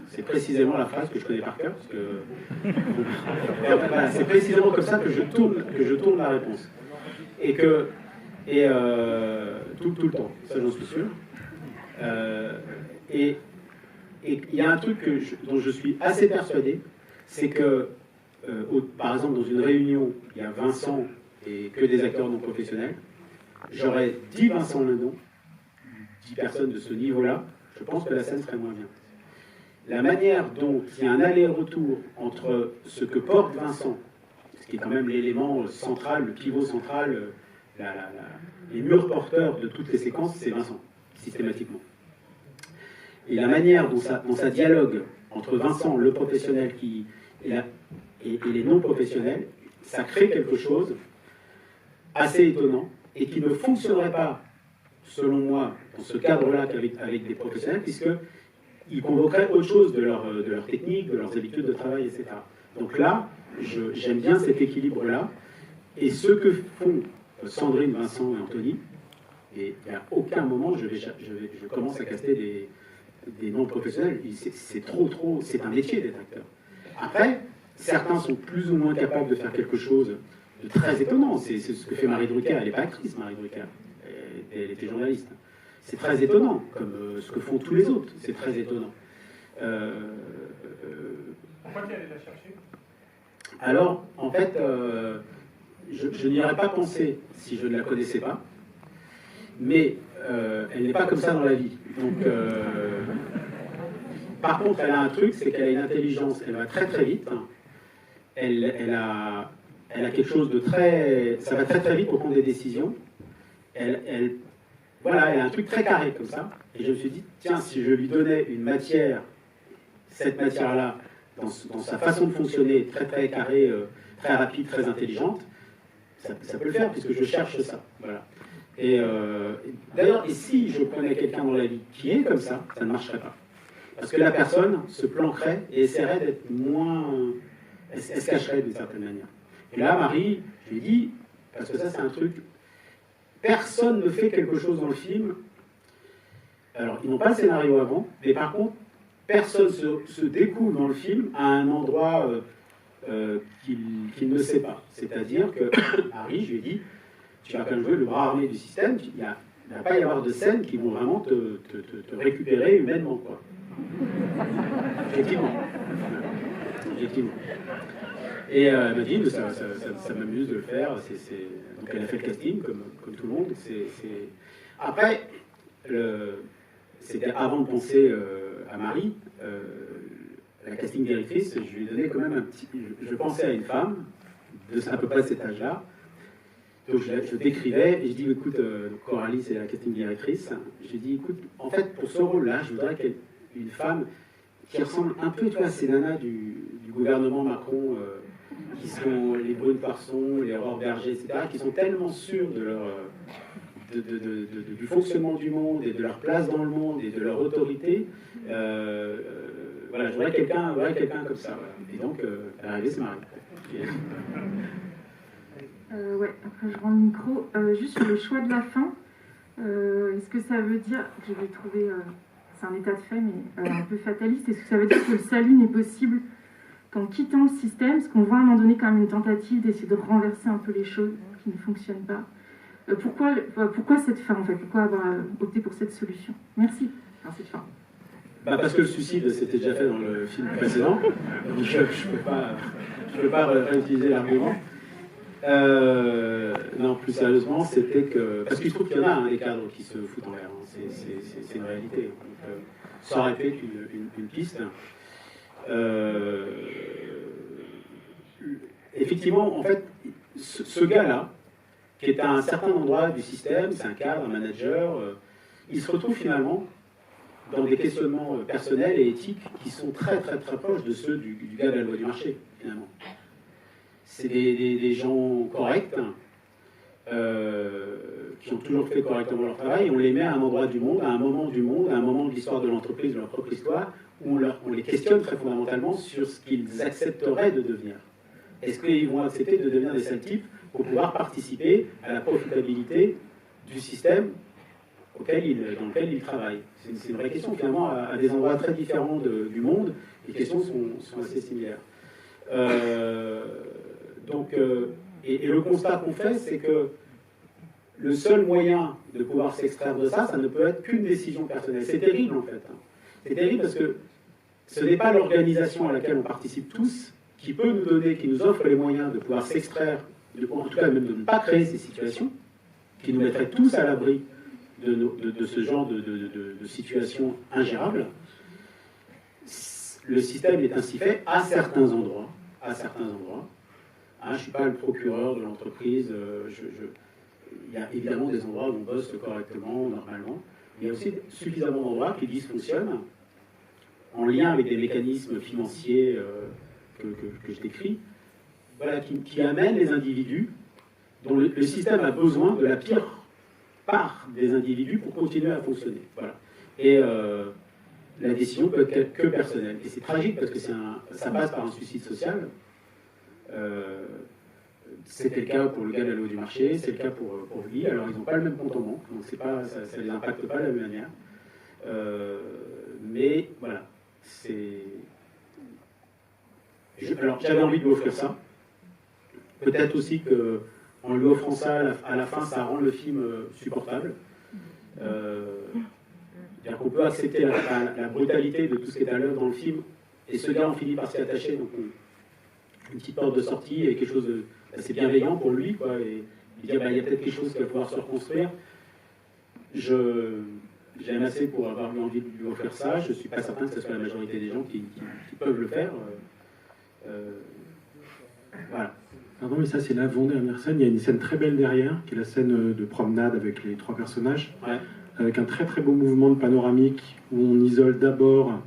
C'est précisément la phrase que je connais par cœur, parce que voilà, c'est précisément comme ça que je tourne la réponse. Et tout le temps, ça j'en suis sûr. Et il y a un truc dont je suis assez persuadé, c'est que, par exemple, dans une réunion, il y a Vincent et que des acteurs non professionnels, j'aurais 10 Vincent Lindon, 10 personnes de ce niveau-là, je pense que la scène serait moins bien. La manière dont il y a un aller-retour entre ce que porte Vincent, ce qui est quand même l'élément central, le pivot central, les murs porteurs de toutes les séquences, c'est Vincent, systématiquement. Et la manière dont ça dialogue entre Vincent, le professionnel, et les non-professionnels, ça crée quelque chose assez étonnant et qui ne fonctionnerait pas, selon moi, dans ce cadre-là qu'avec des professionnels, puisqu'ils convoqueraient autre chose de leur technique, de leurs habitudes de travail, etc. Donc là, j'aime bien cet équilibre-là. Et ce que font Sandrine, Vincent et Anthony, et à aucun moment je commence à caster des non-professionnels. C'est trop, c'est un métier d'être acteur. Après, certains sont plus ou moins capables de faire quelque chose de très étonnant. C'est ce que fait Marie Drucker. Elle n'est pas actrice, Marie Drucker. Elle était journaliste. C'est très étonnant, comme ce que font tous les autres. C'est très étonnant. Pourquoi tu es allé la chercher? Alors, en fait, je n'y aurais pas pensé si je ne la connaissais pas. Mais elle n'est pas comme ça dans la vie. Donc, par contre, elle a un truc, c'est qu'elle a une intelligence, elle va très très vite. Elle a quelque chose de très... Ça va très très vite pour prendre des décisions. Voilà, elle a un truc très carré comme ça. Et je me suis dit, tiens, si je lui donnais une matière, cette matière-là, dans sa façon de fonctionner, très très carrée, très rapide, très intelligente, ça peut le faire, puisque je cherche ça. Voilà. Et d'ailleurs, et si je prenais quelqu'un dans la vie qui est comme ça ne marcherait pas. Parce que la personne se planquerait et essaierait d'être moins... Elle se cacherait d'une certaine manière. Et là, Marie, je lui ai dit, parce que ça c'est un truc... Personne ne fait quelque chose dans le film. Alors, ils n'ont pas le scénario avant, mais par contre, personne se découvre dans le film à un endroit qu'il ne sait pas. C'est-à-dire que Marie, je lui ai dit, tu vas quand même jouer le bras armé du système, il ne va pas y avoir de scènes qui vont vraiment te récupérer humainement, quoi. Effectivement. Et elle m'a dit, ça m'amuse de le faire. Donc elle a fait le casting, comme tout le monde. Après, c'était avant de penser à Marie, la casting directrice, je lui ai donné quand même un petit... Je pensais à une femme de à peu près cet âge-là. Donc je décrivais et je dis, écoute, Coralie, c'est la casting directrice. Je lui ai dit, écoute, en fait, pour ce rôle-là, je voudrais qu'une femme qui ressemble un peu, tu vois, à ces nanas du gouvernement Macron, qui sont les Brune Poisson, les Aurore Berger, etc., qui sont tellement sûrs de leur, du fonctionnement du monde et de leur place dans le monde et de leur autorité. Voilà, je voudrais quelqu'un comme ça. Voilà. Et donc, l'arrivée, c'est Marie. Ouais, après je rends le micro. Juste sur le choix de la fin, est-ce que ça veut dire, je vais trouver, c'est un état de fait, mais un peu fataliste, est-ce que ça veut dire que le salut n'est possible qu'en quittant le système, ce qu'on voit à un moment donné comme une tentative d'essayer de renverser un peu les choses qui ne fonctionnent pas. Pourquoi cette fin en fait? Pourquoi avoir opté pour cette solution? Merci. Enfin, cette fin. Parce que le suicide, c'était déjà fait dans le film précédent. Donc je ne peux pas réutiliser l'argument. Non, plus sérieusement, c'était que... Parce qu'il se trouve qu'il y en a des cadres qui se foutent en l'air. Hein. C'est une réalité. Donc, ça aurait pu être une piste. Effectivement, en fait, ce gars-là, qui est à un certain endroit du système, c'est un cadre, un manager, il se retrouve finalement dans des questionnements personnels et éthiques qui sont très très très proches de ceux du gars de la loi du marché, finalement. C'est des gens corrects, qui ont toujours fait correctement leur travail, et on les met à un endroit du monde, à un moment du monde, à un moment de l'histoire de l'entreprise, de leur propre histoire, où on les questionne très fondamentalement sur ce qu'ils accepteraient de devenir. Est-ce qu'ils vont accepter de devenir des sales types pour pouvoir participer à la profitabilité du système dans lequel ils travaillent? C'est une vraie question, finalement, à des endroits très différents du monde, les questions sont assez similaires. Et le constat qu'on fait, c'est que le seul moyen de pouvoir s'extraire de ça, ça ne peut être qu'une décision personnelle. C'est terrible, en fait. C'est terrible parce que ce n'est pas l'organisation à laquelle on participe tous qui peut nous donner, qui nous offre les moyens de pouvoir s'extraire, en tout cas même de ne pas créer ces situations, qui nous mettraient tous à l'abri de ce genre de situation ingérable. Le système est ainsi fait à certains endroits. Je ne suis pas le procureur de l'entreprise. Il y a évidemment des endroits où on bosse correctement, normalement. Il y a aussi suffisamment d'endroits qui dysfonctionnent en lien avec des mécanismes financiers que je décris, voilà, qui amènent les individus dont le système a besoin de la pire part des individus pour continuer à fonctionner. Voilà. Et la décision peut être que personnelle. Et c'est tragique parce que ça passe par un suicide social. C'était le cas pour le gars de la loi du marché, c'est le cas pour Guy. Alors ils n'ont pas le même compte en banque, donc ça ne les impacte pas de la même manière. Mais voilà, alors j'avais envie de lui offrir ça. Peut-être aussi qu'en lui offrant ça, à la fin, ça rend le film supportable. C'est-à-dire qu'on peut accepter la brutalité de tout ce qui est à l'œuvre dans le film, et ce gars, on finit par s'y attacher. Donc une petite porte de sortie et quelque chose d'assez bienveillant pour lui, quoi, et il dit il y a peut-être quelque chose qui va pouvoir se reconstruire. J'aime assez pour avoir eu envie de lui offrir ça. Je ne suis pas certain que ce soit la majorité des gens qui peuvent le faire. Voilà. Pardon, mais ça c'est l'avant-dernière scène. Il y a une scène très belle derrière, qui est la scène de promenade avec les trois personnages, Ouais. Avec un très très beau mouvement de panoramique où on isole d'abord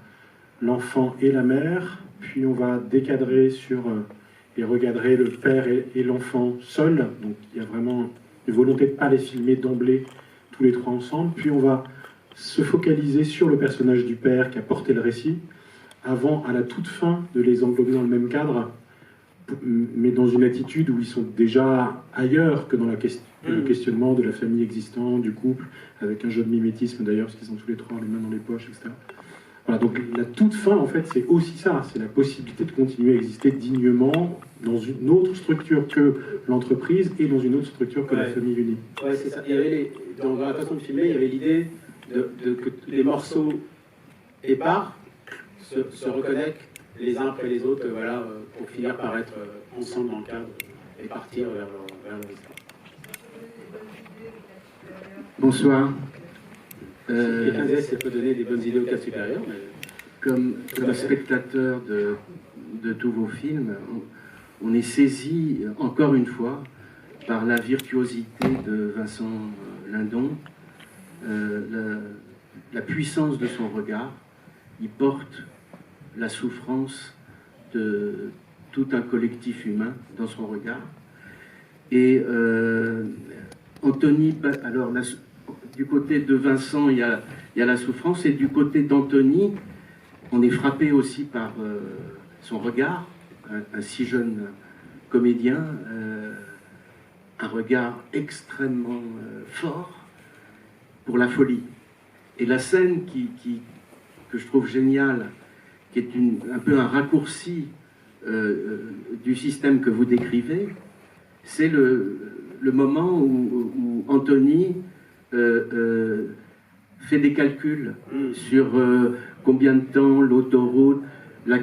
l'enfant et la mère, puis on va décadrer et regarder le père et l'enfant seuls. Donc il y a vraiment une volonté de ne pas les filmer d'emblée tous les trois ensemble. Puis on va se focaliser sur le personnage du père qui a porté le récit, avant, à la toute fin, de les englober dans le même cadre, mais dans une attitude où ils sont déjà ailleurs que dans le questionnement de la famille existante, du couple, avec un jeu de mimétisme d'ailleurs, parce qu'ils sont tous les trois les mains dans les poches, etc. Voilà, donc la toute fin, en fait, c'est aussi ça, c'est la possibilité de continuer à exister dignement dans une autre structure que l'entreprise et dans une autre structure que la famille unie. Ouais, c'est ça. Il y avait dans la façon de filmer, il y avait l'idée que les morceaux épars se reconnectent les uns après les autres, voilà, pour finir par être ensemble dans le cadre et partir vers leur histoire. Bonsoir. Quelqu'un disait que ça peut donner des bonnes idées au cadre supérieur. Mais... Comme spectateur de tous vos films, on est saisi, encore une fois, par la virtuosité de Vincent Lindon, la puissance de son regard. Il porte la souffrance de tout un collectif humain dans son regard. Et Anthony, alors du côté de Vincent, il y a la souffrance, et du côté d'Anthony, on est frappé aussi par son regard, un si jeune comédien, un regard extrêmement fort pour la folie. Et la scène que je trouve géniale, qui est un peu un raccourci du système que vous décrivez, c'est le moment où Anthony fait des calculs sur combien de temps l'autoroute, la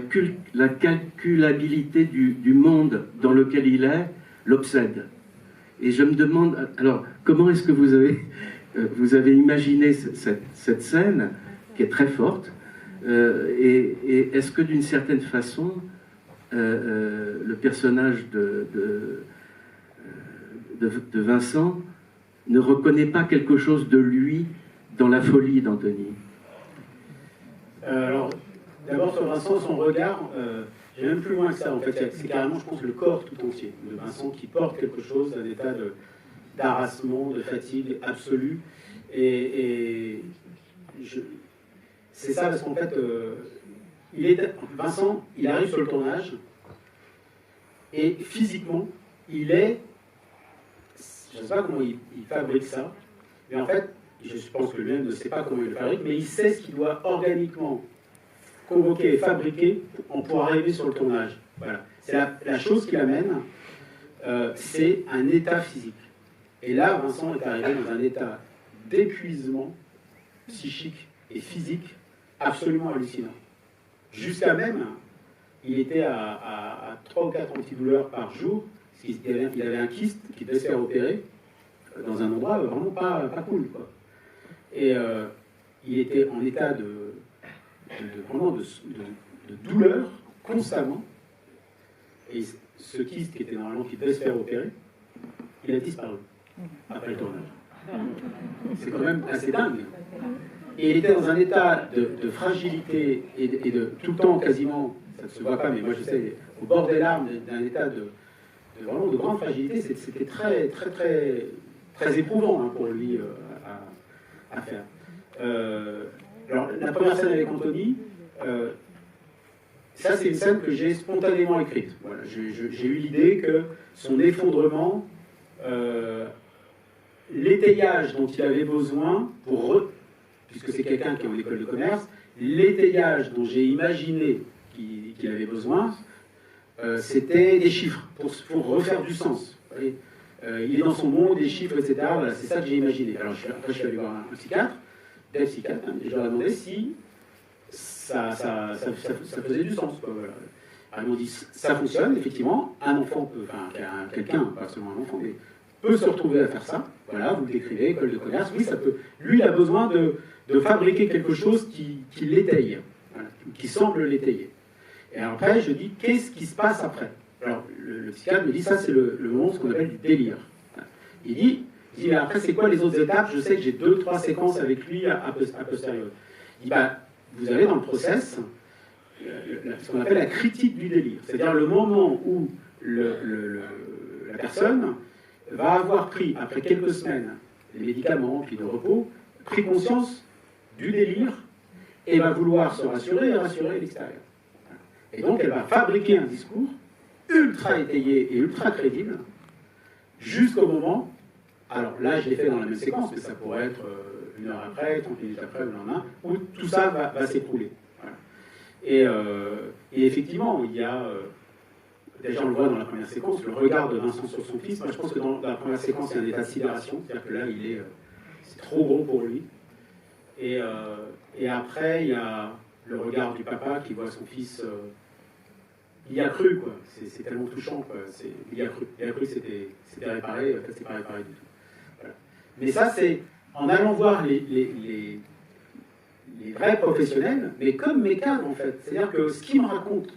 calculabilité du monde dans lequel il est l'obsède. Et je me demande, alors, comment est-ce que vous avez imaginé cette scène qui est très forte, et est-ce que d'une certaine façon, le personnage de Vincent ne reconnaît pas quelque chose de lui dans la folie d'Anthony? Alors, d'abord sur Vincent, son regard, j'ai même plus loin que ça en fait, c'est carrément, je pense, le corps tout entier de Vincent qui porte quelque chose, un état d'harassement, de fatigue absolue, et c'est ça parce qu'en fait, Vincent, il arrive sur le tournage, et physiquement, il est, je ne sais pas comment il fabrique ça, mais en fait, je pense que lui-même ne sait pas comment il le fabrique, mais il sait ce qu'il doit organiquement convoquer et fabriquer pour arriver sur le tournage. Voilà. C'est la chose qui l'amène, c'est un état physique. Et là, Vincent est arrivé dans un état d'épuisement psychique et physique absolument hallucinant. Jusqu'à même, il était à 3 ou 4 antidouleurs par jour, parce qu'il avait un kyste qui devait se faire opérer dans un endroit vraiment pas cool, quoi. Et il était en état vraiment de douleur constamment. Et ce kyste qui était normalement qui devait se faire opérer, il a disparu après le tournage. C'est quand même assez dingue. Et il était dans un état de fragilité et de tout le temps quasiment, ça ne se voit pas, mais moi je sais, au bord des larmes, d'un état vraiment de grande fragilité. C'était très, très, très, très éprouvant hein, pour lui à faire. Alors, la première scène avec Anthony, ça c'est une scène que j'ai spontanément écrite. Voilà, j'ai eu l'idée que son effondrement, l'étayage dont il avait besoin, puisque c'est quelqu'un qui est en école de commerce, l'étayage dont j'ai imaginé qu'il avait besoin, c'était des chiffres, pour refaire du sens. Il est dans son monde, des chiffres, etc. Voilà, c'est ça que j'ai imaginé. Alors après, je suis allé voir un psychiatre, des psychiatres, hein, et je leur ai demandé si ça faisait du sens. Quoi, voilà. Alors, ils m'ont dit ça fonctionne, effectivement. Un enfant peut, enfin, quelqu'un, pas seulement un enfant, mais peut se retrouver à faire ça. Voilà, vous le décrivez, école de commerce, oui, ça peut. Lui, il a besoin de fabriquer quelque chose qui l'étaye, voilà, qui semble l'étayer. Et après, je dis qu'est-ce qui se passe après? Alors, le psychiatre me dit ça, c'est le moment ce qu'on appelle du délire. Il dit mais après, c'est quoi les autres étapes? Je sais que j'ai 2-3 séquences avec lui à posteriori. Il dit bah, vous avez dans le process ce qu'on appelle la critique du délire. C'est-à-dire le moment où la personne va avoir pris, après quelques semaines, des médicaments, puis de repos, pris conscience du délire et va vouloir se rassurer et rassurer l'extérieur. Et donc, elle va fabriquer un discours ultra étayé et ultra crédible jusqu'au moment, alors là, je l'ai fait dans la même séquence, mais ça pourrait être 1 heure après, 30 minutes après, le lendemain, où tout ça va s'écrouler. Voilà. Et effectivement, il y a... déjà, on le voit dans la première séquence, le regard de Vincent sur son fils. Moi, je pense que dans la première séquence, il y a un état de sidération, c'est-à-dire que là, c'est trop gros pour lui. Et après, il y a le regard du papa qui voit son fils... il y a cru, quoi. C'est tellement touchant, quoi. Il y a cru que c'était réparé, en fait, c'est pas réparé du tout. Voilà. Mais ça, c'est en allant voir les vrais professionnels, mais comme mes cadres, en fait. C'est-à-dire que ce qu'ils me racontent,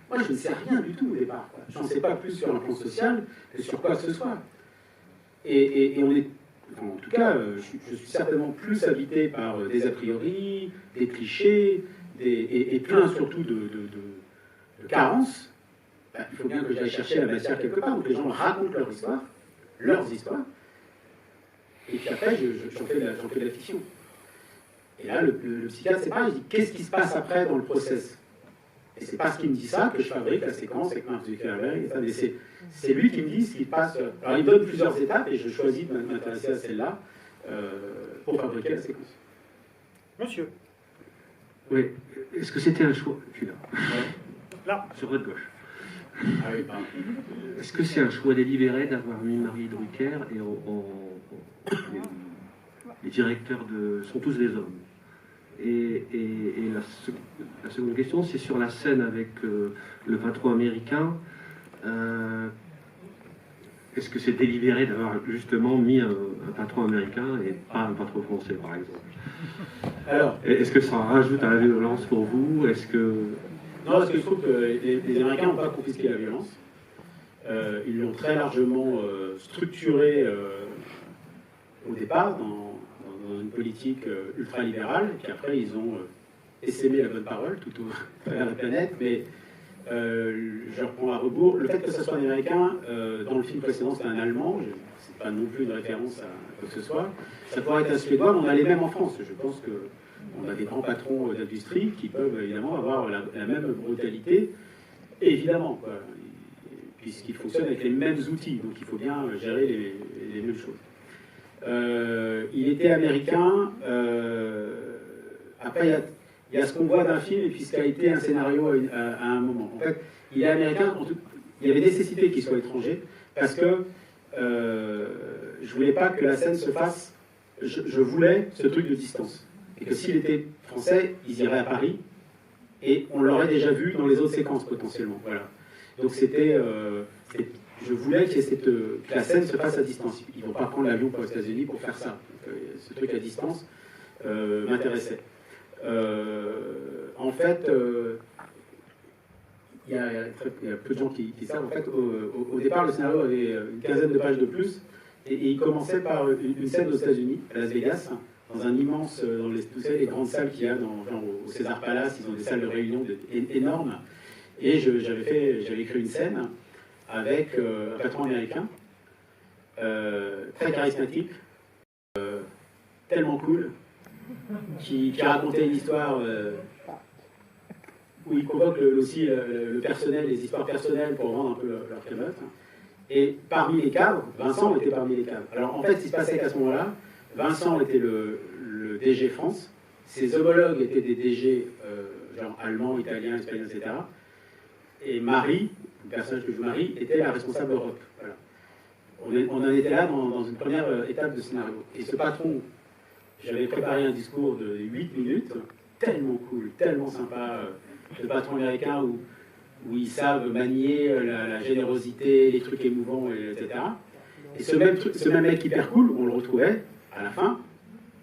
moi, je ne sais rien du tout au départ. Je n'en sais pas plus sur un plan social que sur quoi que ce soit. Et on est... Enfin, en tout cas, je suis certainement plus habité par des a priori, des clichés, et plein surtout de carences. Ben, il faut bien que j'aille chercher la matière quelque part, donc les gens racontent leurs histoires, et puis après, j'en fais de la fiction. Et là, le psychiatre, c'est pareil, il dit qu'est-ce qui se passe après dans le process? Et c'est parce qu'il me dit ça que je fabrique la séquence avec Mark Zuckerberg, et ça, mais c'est lui qui me dit ce qui passe. Alors, il me donne plusieurs étapes, et je choisis de m'intéresser à celle-là pour fabriquer la séquence. Monsieur. Oui. Est-ce que c'était un choix? Je suis là. Là. Sur votre gauche. Ah oui, pardon. Est-ce que c'est un choix délibéré d'avoir mis Marie Drucker et les directeurs sont tous des hommes? Et la seconde question, c'est sur la scène avec le patron américain. Est-ce que c'est délibéré d'avoir justement mis un patron américain et pas un patron français, par exemple? Alors, est-ce que ça rajoute à la violence pour vous? Est-ce que... Non, parce que je trouve que les Américains n'ont pas confisqué la violence. Ils l'ont très largement structurée au départ dans une politique ultralibérale, puis après ils ont essaimé la bonne parole tout au travers de la planète, mais je reprends à rebours. Le fait que ce soit un Américain, dans le film précédent c'était un Allemand, c'est pas non plus une référence à quoi que ce soit, ça pourrait être un Suédois, mais on a les mêmes en France. Je pense qu'on a des grands patrons d'industrie qui peuvent évidemment avoir la même brutalité, évidemment, quoi, puisqu'ils fonctionnent avec les mêmes outils, donc il faut bien gérer les mêmes choses. Il était américain. Après, il y a ce qu'on voit d'un film et puis ce qu'a été un scénario à un moment. En fait, il est américain. Il y avait nécessité qu'il soit étranger parce que je voulais pas que la scène se fasse. Je voulais ce truc de distance et que s'il était français, ils iraient à Paris et on l'aurait déjà vu dans les autres séquences potentiellement. Voilà. Donc je voulais que la scène se fasse à distance. Ils ne vont pas prendre l'avion pour les États-Unis pour faire ça. Donc, ce truc à distance m'intéressait. En fait, il y a peu de gens qui savent. En fait, au départ, le scénario avait une quinzaine de pages de plus. Et il commençait par une scène aux États-Unis, à Las Vegas, dans un immense, dans vous savez, les grandes salles qu'il y a au César Palace. Ils ont des salles de réunion énormes. Et j'avais écrit une scène avec un patron américain, très charismatique, tellement cool, qui racontait une histoire où il convoque aussi le personnel, les histoires personnelles pour vendre un peu leur camotte. Et parmi les cadres, Vincent était parmi les cadres. Alors en fait, ce qui se passait qu'à ce moment-là, Vincent était le DG France, ses homologues étaient des DG genre allemands, italiens, espagnols, etc. Et Marie, le personnage que joue Marie, était la responsable Europe. Voilà. On en était là dans une première étape de scénario. Et ce patron, j'avais préparé un discours de 8 minutes, tellement cool, tellement sympa, le patron américain où ils savent manier la générosité, les trucs émouvants, etc. Et ce même mec hyper cool, on le retrouvait à la fin,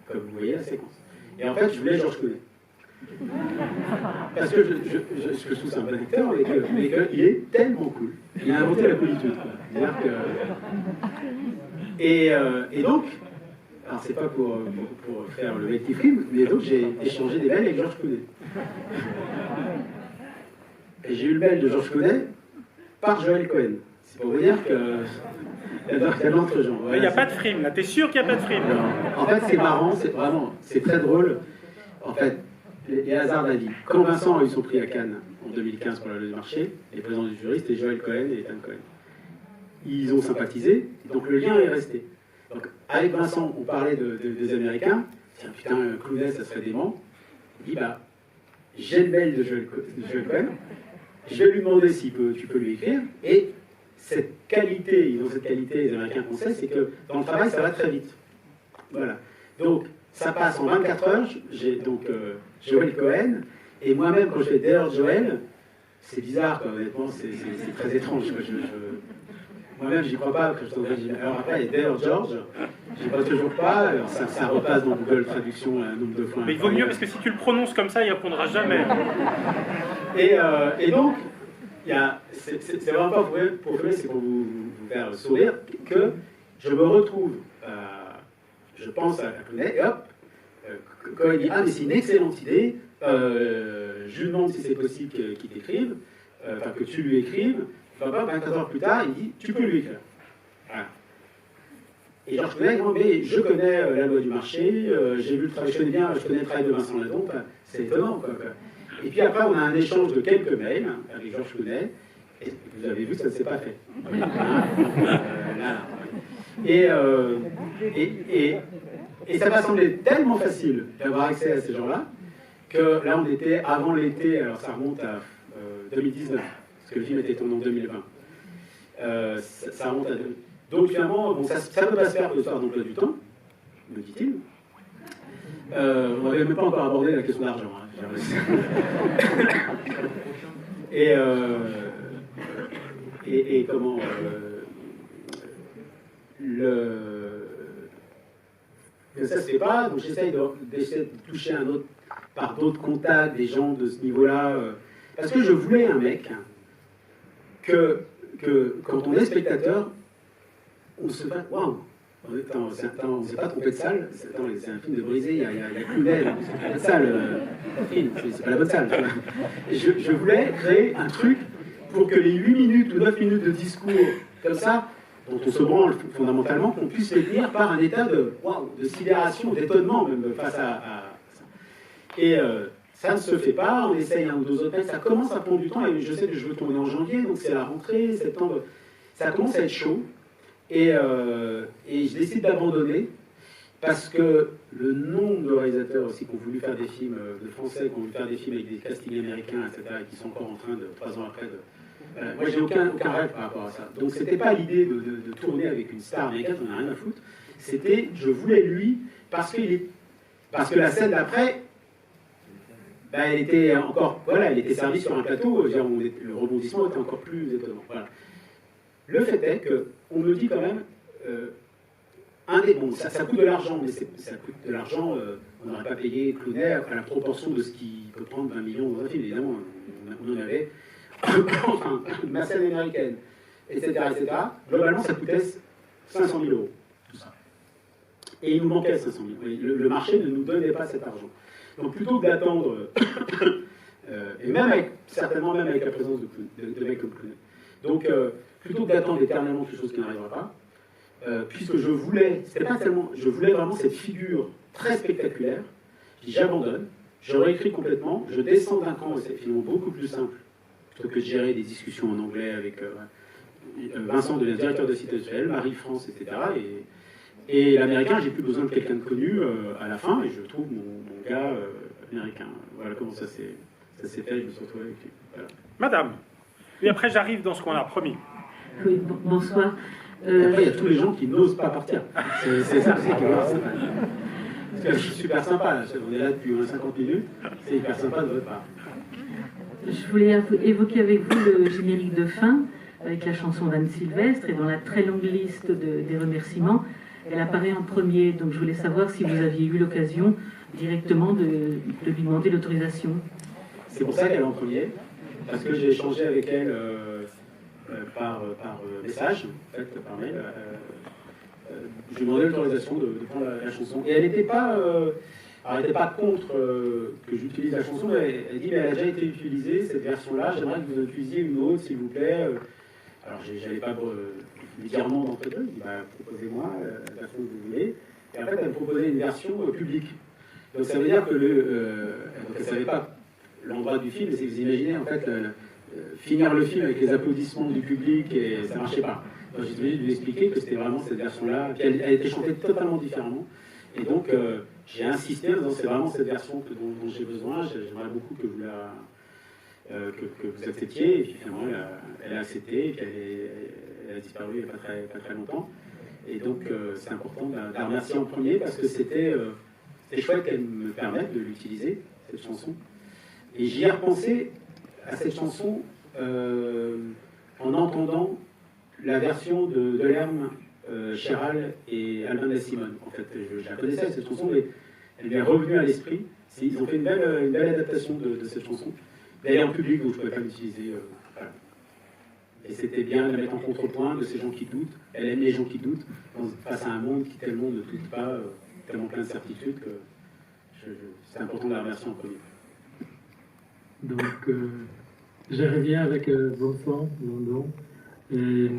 comme vous voyez la séquence. Et en fait, je voulais Georges Clooney. Parce que je trouve c'est un bon acteur, mais qu'il est tellement cool. Il a inventé la politude. Et donc, alors c'est pas pour faire le mec qui frime, mais donc j'ai échangé des mails avec Georges Clooney. Et j'ai eu le mail de Georges Clooney par Joël Cohen. C'est pour vous dire qu'il y a d'autres gens. Mais il n'y a pas de frime, là, t'es sûr qu'il n'y a pas de frime? En fait, c'est marrant, c'est très drôle. En fait, les hasards de la vie. Quand Vincent a eu son prix à Cannes en 2015 pour la loi du marché, les présidents du jury, c'était Joël Cohen et Ethan Cohen. Ils ont sympathisé, donc le lien est resté. Donc, avec Vincent, on parlait des Américains. Tiens, putain, Clooney, ça serait dément. Il dit, bah, j'ai le mail de Joël Cohen. Je vais lui demander si tu peux lui écrire. Et cette qualité, ils ont cette qualité, les Américains qu'on sait, c'est que dans le travail, ça va très vite. Voilà. Donc, ça passe en 24 heures. J'ai donc Joël Cohen. Et moi-même, quand je fais d'ailleurs Joël, c'est bizarre, quoi, honnêtement, c'est très étrange. Quoi. Moi-même, j'y crois pas. Alors après, il y a d'ailleurs George, j'y crois toujours pas. Alors ça repasse dans Google Traduction un nombre de fois. Mais il vaut mieux, parce que si tu le prononces comme ça, il répondra jamais. Et donc, c'est vraiment pas pour faire, c'est pour vous faire sourire, que je me retrouve, je pense à Clooney, et hop, quand il dit « Ah, mais c'est une excellente idée, je lui demande si c'est possible qu'il t'écrive, enfin que tu lui écrives. » 24 heures plus tard, il dit « Tu peux lui écrire. » Voilà. Et Georges Clooney, mais je connais la loi du marché, j'ai vu le travail, je connais le travail de Vincent Ladon, c'est étonnant, quoi. Et puis après, on a un échange de quelques mails avec Georges Clooney, et vous avez vu que ça ne s'est pas fait. Et ça m'a semblé tellement facile d'avoir accès à ces gens-là, que là, on était avant l'été, alors ça remonte à 2019. parce que le film était tourné en 2020. Ça remonte à deux. Donc finalement, bon, ça peut pas se faire le soir d'emploi du temps, me dit-il. On n'avait même pas encore abordé la question de l'argent. Et comment que ça se fait pas, donc j'essaye de toucher par d'autres contacts, des gens de ce niveau-là, parce que je voulais un mec que quand on est spectateur, on se fait waouh, on ne s'est pas trompé de salle, c'est un film de Brisé, il y a Clooney, c'est pas la salle, c'est pas la bonne salle. Je voulais créer un truc pour que les 8 minutes ou 9 minutes de discours comme ça, dont on se branle fondamentalement, qu'on puisse les tenir par un état de waouh, de sidération, d'étonnement même face à ça. Et ça ne se fait pas, on essaye un ou deux autres, ça commence à prendre du temps, et je sais que je veux tourner en janvier, donc c'est la rentrée, septembre, ça commence à être chaud, et je décide d'abandonner, parce que le nombre de réalisateurs aussi qui ont voulu faire des films, de Français, qui ont voulu faire des films avec des castings américains, etc., et qui sont encore en train de, 3 ans après, moi j'ai aucun rêve par rapport à ça. Donc c'était pas l'idée de tourner avec une star américaine, on n'a rien à foutre, c'était, je voulais lui, parce que la scène d'après, elle était encore, voilà, elle était servie sur un plateau, le rebondissement était encore plus étonnant. Voilà. Le fait est qu'on me dit quand même, ça coûte de l'argent, mais ça coûte de l'argent, on n'aurait pas payé Clooney à la proportion de ce qui peut prendre 20 millions dans un film, évidemment, on en avait, enfin, ma scène américaine, etc., etc. Globalement, ça coûtait 500 000 euros, tout ça. Et il nous manquait 500 000. Le marché ne nous donnait pas cet argent. Donc plutôt que d'attendre, et certainement même avec la présence de mecs comme Clooney, donc plutôt que d'attendre éternellement quelque chose qui n'arrivera pas, puisque je voulais vraiment cette figure très spectaculaire, j'abandonne, je réécris complètement, je descends d'un cran, et c'est finalement beaucoup plus simple, plutôt que de gérer des discussions en anglais avec Vincent, le directeur de Cité Industrielle, Marie-France, etc. Et l'américain, j'ai plus besoin de quelqu'un de connu à la fin, et je trouve mon gars américain. Voilà comment ça s'est fait, je me suis retrouvé avec lui. Voilà. Madame, et après j'arrive dans ce qu'on a promis. Oui, bonsoir. Et après, il y a tous les gens qui n'osent pas partir. C'est ça, c'est parce que je suis super sympa, là. On est là depuis 50 minutes, c'est hyper sympa de votre part. Je voulais évoquer avec vous le générique de fin, avec la chanson d'Anne Sylvestre, et dans la très longue liste des remerciements, elle apparaît en premier, donc je voulais savoir si vous aviez eu l'occasion directement de lui demander l'autorisation. C'est pour ça qu'elle est en premier, parce que j'ai échangé avec elle par message, en fait, par mail. Je lui ai demandé l'autorisation de prendre la chanson. Et elle n'était pas, contre que j'utilise la chanson, mais elle dit mais elle a déjà été utilisée, cette version-là, j'aimerais que vous en utilisiez une autre, s'il vous plaît. Alors, j'allais pas lui dire non d'entrée de jeu, je dis proposez-moi la version que vous voulez. Et en fait, elle me proposait une version publique. Donc, ça veut dire que elle ne savait pas l'endroit du film, et vous imaginez, en fait, finir le film avec les applaudissements du public, et ça ne marchait pas. Donc, j'ai dû lui expliquer que c'était vraiment cette version-là, puis elle était chantée totalement différemment. Et donc, j'ai insisté en disant c'est vraiment cette version dont j'ai besoin, j'aimerais beaucoup que vous acceptiez, et puis finalement elle a accepté, et puis elle a disparu il n'y a pas très longtemps. Et donc c'est important de la remercier en premier, parce que c'était chouette qu'elle me permette de l'utiliser, cette chanson. Et j'y ai repensé à cette chanson en entendant la version de Lerme, Chéral et Albin de la Simone. En fait, je la connaissais, cette chanson, mais elle m'est revenue à l'esprit. Ils ont fait une belle adaptation de cette chanson. Mais elle est en public, donc je ne pouvais pas l'utiliser. Voilà. Et c'était bien de la mettre en contrepoint de ces gens qui doutent. Elle aime les gens qui doutent, face à un monde qui tellement ne doute pas, tellement plein de certitudes, que c'est important de la remercier en premier. Donc, je reviens avec Vincent London. Et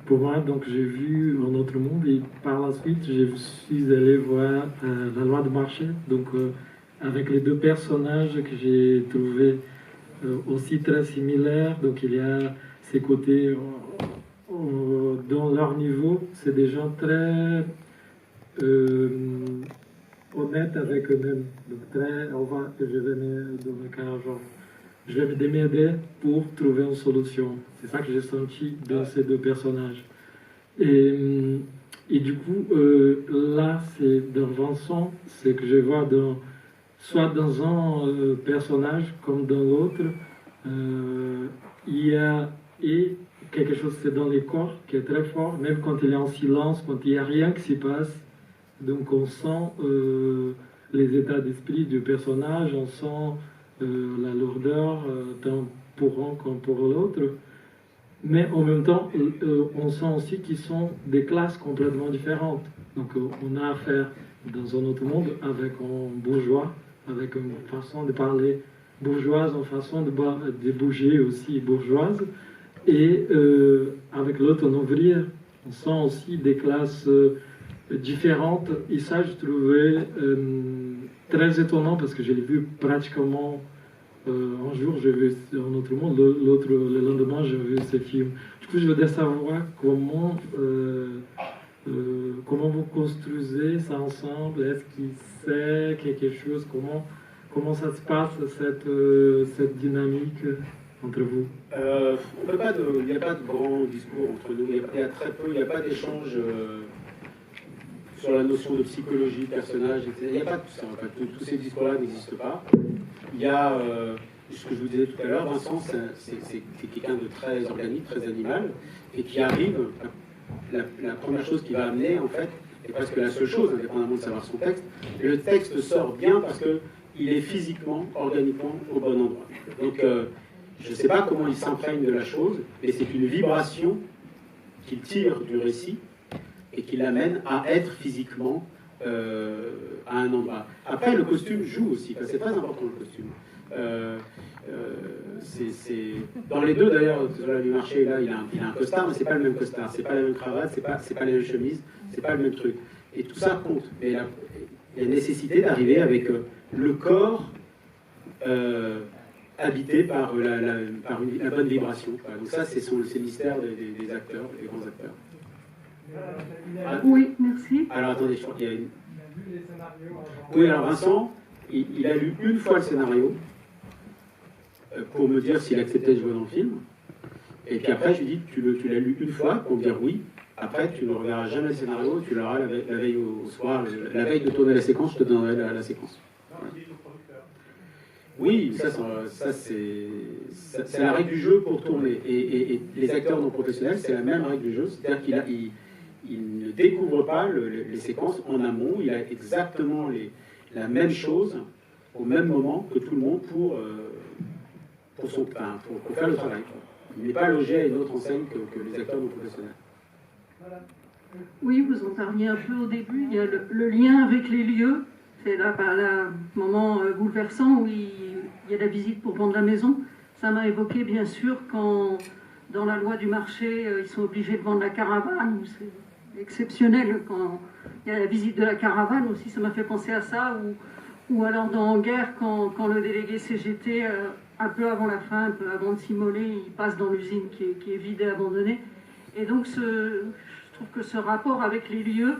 pour moi, donc, j'ai vu Un autre monde, et par la suite, je suis allé voir La loi de marché, donc avec les deux personnages que j'ai trouvés aussi très similaires. Donc il y a ces côtés dans leur niveau, c'est des gens très honnêtes avec eux-mêmes. Donc très, je venais dans le cas genre je vais me démerder pour trouver une solution. C'est ça que j'ai senti dans ces deux personnages. Et du coup, là, c'est dans Vincent, c'est que je vois soit dans un personnage comme dans l'autre, il y a quelque chose, c'est dans les corps qui est très fort, même quand il est en silence, quand il n'y a rien qui s'y passe. Donc on sent les états d'esprit du personnage, on sent la lourdeur, tant pour un comme pour l'autre. Mais en même temps, on sent aussi qu'ils sont des classes complètement différentes. Donc on a affaire dans un autre monde avec un bourgeois, avec une façon de parler bourgeoise, une façon de bouger aussi bourgeoise. Et avec l'autre, un ouvrier, on sent aussi des classes différentes. Et ça, je trouvais très étonnant parce que je l'ai vu pratiquement un jour, j'ai vu un autre monde, le lendemain, j'ai vu ce film. Du coup, je voudrais savoir comment vous construisez ça ensemble. Est-ce qu'il sait quelque chose? Comment ça se passe, cette dynamique entre vous? Il n'y a pas de grand discours entre nous. Il y a très peu, il n'y a pas d'échange sur la notion de psychologie, de personnage, etc. Il n'y a pas de tout ça. En fait. Tous ces discours-là n'existent pas. Il y a, ce que je vous disais tout à l'heure, Vincent, c'est quelqu'un de très organique, très animal, et qui arrive, la première chose qu'il va amener, en fait, et presque la seule chose, indépendamment de savoir son texte, le texte sort bien parce qu'il est physiquement, organiquement au bon endroit. Donc, je ne sais pas comment il s'imprègne de la chose, mais c'est une vibration qu'il tire du récit et qui l'amène à être physiquement à un endroit. Après, le costume joue aussi, parce que c'est très important le costume. Dans les deux d'ailleurs, sur la du marché, là, il a un costard, mais c'est pas le même costard, c'est pas la même cravate, c'est pas la même chemise, c'est pas le même truc. Et tout ça compte. Et il y a nécessité d'arriver avec le corps habité par la bonne vibration. Donc ça, c'est le mystère des acteurs, des grands acteurs. Oui, merci. Alors attendez, je crois qu'il y a une... Oui, alors Vincent, il a lu une fois le scénario pour me dire s'il acceptait de jouer dans le film. Et puis après, je lui dis, tu l'as lu une fois pour me dire oui. Après, tu ne reverras jamais le scénario, tu l'auras la veille au soir, la veille de tourner la séquence, je te donnerai la séquence. Voilà. Oui, ça c'est la règle du jeu pour tourner. Et les acteurs non professionnels, c'est la même règle du jeu, c'est-à-dire qu'il ne découvre pas les séquences en amont, il a exactement la même chose au même moment que tout le monde pour faire le travail. Il n'est pas logé à une autre enseigne que les acteurs non professionnels. Oui, vous en parliez un peu au début, il y a le lien avec les lieux. C'est là, moment bouleversant où il y a la visite pour vendre la maison. Ça m'a évoqué, bien sûr, quand, dans la loi du marché, ils sont obligés de vendre la caravane. C'est exceptionnel quand il y a la visite de la caravane aussi. Ça m'a fait penser à ça. Ou alors dans En guerre, quand le délégué CGT, un peu avant la fin, un peu avant de s'immoler, il passe dans l'usine qui est vide et abandonnée. Et donc, je trouve que ce rapport avec les lieux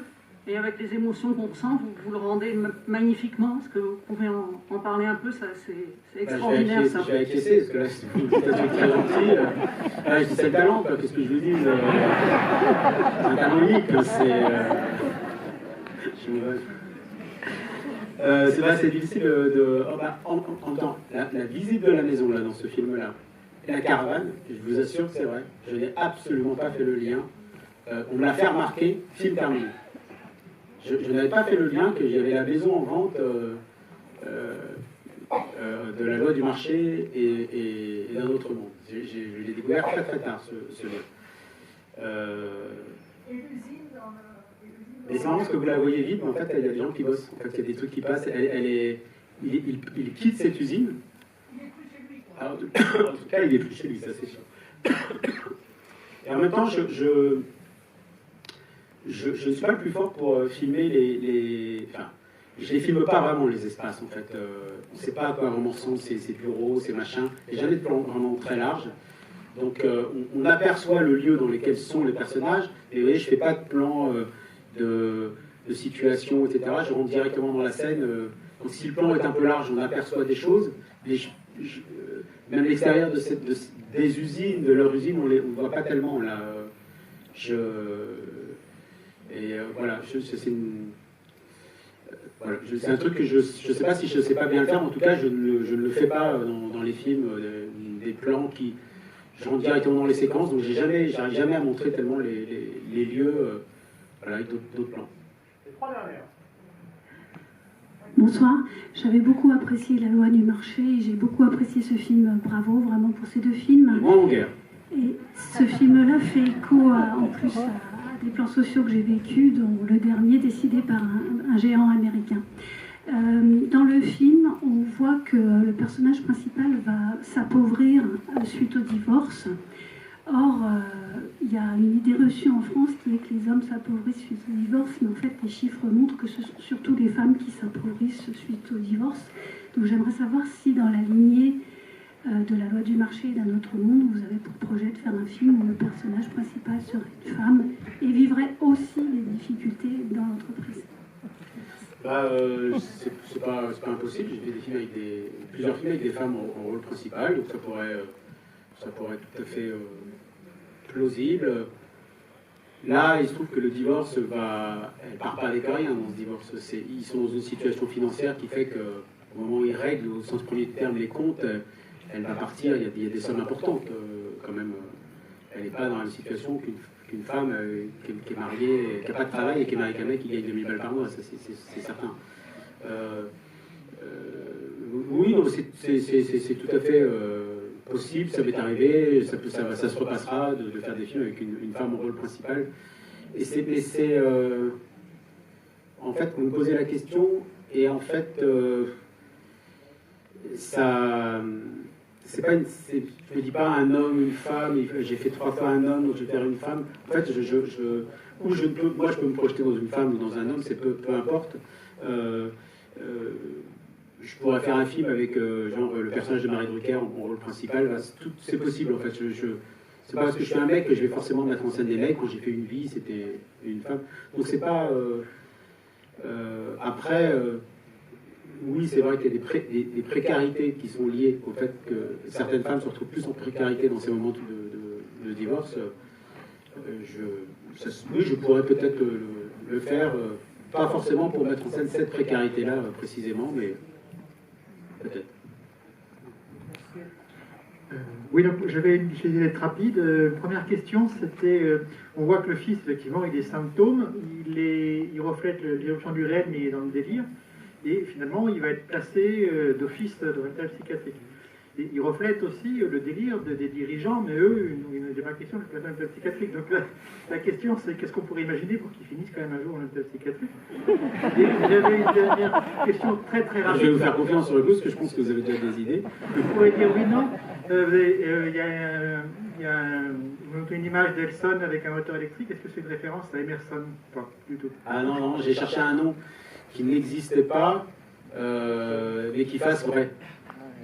et avec les émotions qu'on ressent, vous le rendez magnifiquement. Est-ce que vous pouvez en parler un peu? C'est extraordinaire, ça. Je vais acquiescer, parce que là, c'est un truc très gentil. Je dis c'est le talent, qu'est-ce que je vous dis? C'est un talent unique. C'est difficile de... la visite de la maison, là, dans ce film-là, la caravane, je vous assure que c'est vrai, je n'ai absolument pas fait le lien. On me l'a fait remarquer, film terminé. Je n'avais pas fait le lien que j'avais la maison en vente de la loi du marché et d'un autre monde. Je l'ai découvert très très tard, ce lien. Mais c'est marrant parce que vous la voyez vite, mais en fait, il y a des gens qui bossent. En fait, il y a des trucs qui passent. Il quitte cette usine. Alors, en tout cas, il n'est plus chez lui, ça c'est sûr. Et en même temps, je ne suis pas le plus fort pour filmer Enfin, je les filme pas vraiment, les espaces, en fait. On ne sait pas à quoi vraiment ressemblent ces bureaux, ces machins. Et jamais de plan vraiment très large. Donc, on aperçoit le lieu dans lequel sont les personnages. Et vous voyez, je ne fais pas de plan de situation, etc. Je rentre directement dans la scène. Donc, si le plan est un peu large, on aperçoit des choses. Mais même l'extérieur des usines, de leur usine, on ne voit pas tellement là. Voilà, c'est un truc que je ne sais pas si je ne sais pas bien le faire, en tout cas je ne le fais pas dans les films, des plans qui... Je rentre directement dans les séquences, donc j'arrive jamais à montrer tellement les lieux voilà, avec d'autres plans. Les 3 dernières. Bonsoir, j'avais beaucoup apprécié La loi du marché et j'ai beaucoup apprécié ce film. Bravo vraiment pour ces 2 films. Moi en guerre. Et ce film-là fait écho en plus à des plans sociaux que j'ai vécus, dont le dernier décidé par un géant américain. Dans le film, on voit que le personnage principal va s'appauvrir suite au divorce. Or, il y a une idée reçue en France qui est que les hommes s'appauvrissent suite au divorce, mais en fait, les chiffres montrent que ce sont surtout les femmes qui s'appauvrissent suite au divorce. Donc j'aimerais savoir si dans la lignée de La loi du marché et d'un autre monde, vous avez pour projet de faire un film où le personnage principal serait une femme et vivrait aussi les difficultés dans l'entreprise. C'est pas impossible. J'ai fait des films plusieurs films avec des femmes en rôle principal, donc ça pourrait tout à fait plausible. Là, il se trouve que le divorce elle part pas avec rien dans ce divorce. Ils sont dans une situation financière qui fait qu'au moment où ils règlent, au sens premier du terme, les comptes, elle va partir. Il y a des sommes importantes quand même. Elle n'est pas dans la même situation qu'une femme qui est mariée, qui n'a pas de travail et qui est mariée avec un mec qui gagne 2000 balles par mois, ça c'est certain. Oui, c'est tout à fait possible, ça m'est arrivé, ça se repassera de faire des films avec une femme au rôle principal. En fait, vous me posez la question, et en fait, ça... je ne dis pas un homme, une femme, j'ai fait 3 fois un homme, donc je vais faire une femme. En fait, moi je peux me projeter dans une femme ou dans un homme, c'est peu importe. Je pourrais faire un film avec le personnage de Marie Drucker en rôle principal, c'est possible en fait. C'est pas parce que je suis un mec que je vais forcément mettre en scène des mecs. Quand j'ai fait Une vie, c'était une femme. Donc c'est pas... Après... Oui, c'est vrai qu'il y a des précarités qui sont liées au fait que certaines femmes se retrouvent plus en précarité dans ces moments de divorce. Oui, je pourrais peut-être le faire, pas forcément pour mettre en scène cette précarité-là précisément, mais peut-être. Oui, donc j'avais essayé d'être rapide. Première question, c'était, on voit que le fils, effectivement, il a des symptômes, il reflète l'éruption du réel, mais il est dans le délire. Et finalement, il va être placé d'office dans un hôpital psychiatrique. Et il reflète aussi le délire des dirigeants, mais eux, il n'est pas question de placer dans un hôpital psychiatrique. Donc la question, c'est qu'est-ce qu'on pourrait imaginer pour qu'ils finissent quand même un jour dans un hôpital psychiatrique. Et j'avais une dernière question très très rapide. Je vais vous faire confiance sur le coup, parce que je pense que vous avez déjà des idées. Vous pourrez dire oui, non. Il y a une image d'Elson avec un moteur électrique. Est-ce que c'est une référence à Emerson? Pas du tout. Ah non, j'ai cherché un nom qui n'existe pas, mais qui fasse vrai.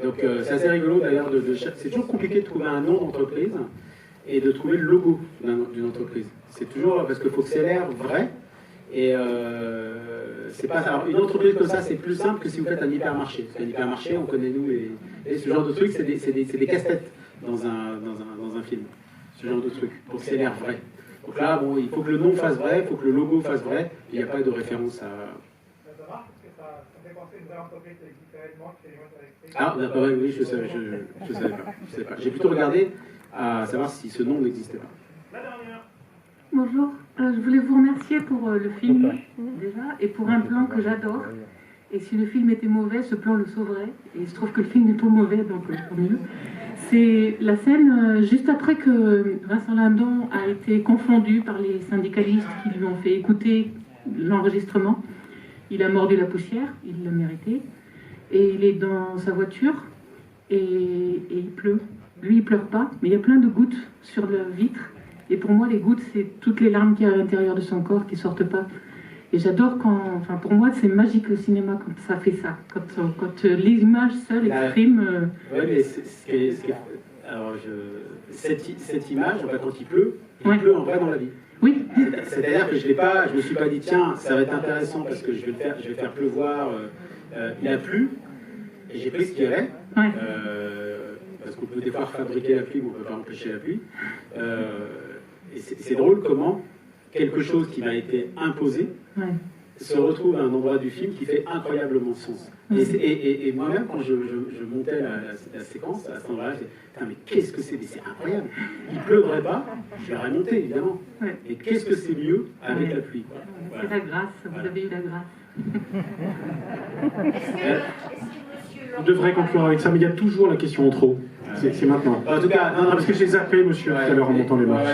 Donc c'est assez rigolo d'ailleurs, c'est toujours compliqué de trouver un nom d'entreprise et de trouver le logo d'une entreprise. C'est toujours, parce qu'il faut que c'est l'air vrai, et c'est pas... Alors, une entreprise comme ça, c'est plus simple que si vous faites un hypermarché. Parce qu'un hypermarché, on connaît nous, et ce genre de truc, c'est des casse-têtes dans un film. Ce genre de truc, pour que c'est l'air vrai. Donc là, bon, il faut que le nom fasse vrai, il faut que le logo fasse vrai, il n'y a pas de référence à... Ah, d'accord, oui, je savais pas. J'ai plutôt regardé à savoir si ce nom n'existait pas. Bonjour, je voulais vous remercier pour le film déjà et pour un plan que j'adore. Et si le film était mauvais, ce plan le sauverait. Et il se trouve que le film n'est pas mauvais, donc tant mieux. C'est la scène juste après que Vincent Lindon a été confondu par les syndicalistes qui lui ont fait écouter l'enregistrement. Il a mordu la poussière, il l'a mérité. Et il est dans sa voiture et il pleut. Lui, il pleure pas, mais il y a plein de gouttes sur la vitre. Et pour moi, les gouttes, c'est toutes les larmes qu'il y a à l'intérieur de son corps qui sortent pas. Et j'adore enfin, pour moi, c'est magique le cinéma quand ça fait ça. Quand l'image seule exprime. Oui, mais alors, cette image, en fait, quand il pleut en vrai dans la vie. Oui. C'est-à-dire que je me suis pas dit, tiens, ça va être intéressant parce que je vais faire pleuvoir. Il a plu. Et j'ai pris ce qu'il y avait, parce qu'on peut des fois fabriquer la pluie, mais on ne peut pas empêcher la pluie. Et c'est drôle comment quelque chose qui m'a été imposé se retrouve à un endroit du film qui fait incroyablement sens. Et moi-même, quand je montais la séquence, à cet endroit-là, je disais, putain, mais qu'est-ce que c'est? Mais c'est incroyable. Il ne pleuvrait pas, je l'aurais monté, évidemment. Et qu'est-ce que c'est mieux avec la pluie? C'est la grâce, vous avez eu la grâce. On devrait conclure avec ça, mais il y a toujours la question en trop. C'est maintenant. En tout cas, non, parce que j'ai zappé, monsieur, tout à l'heure en montant les marches.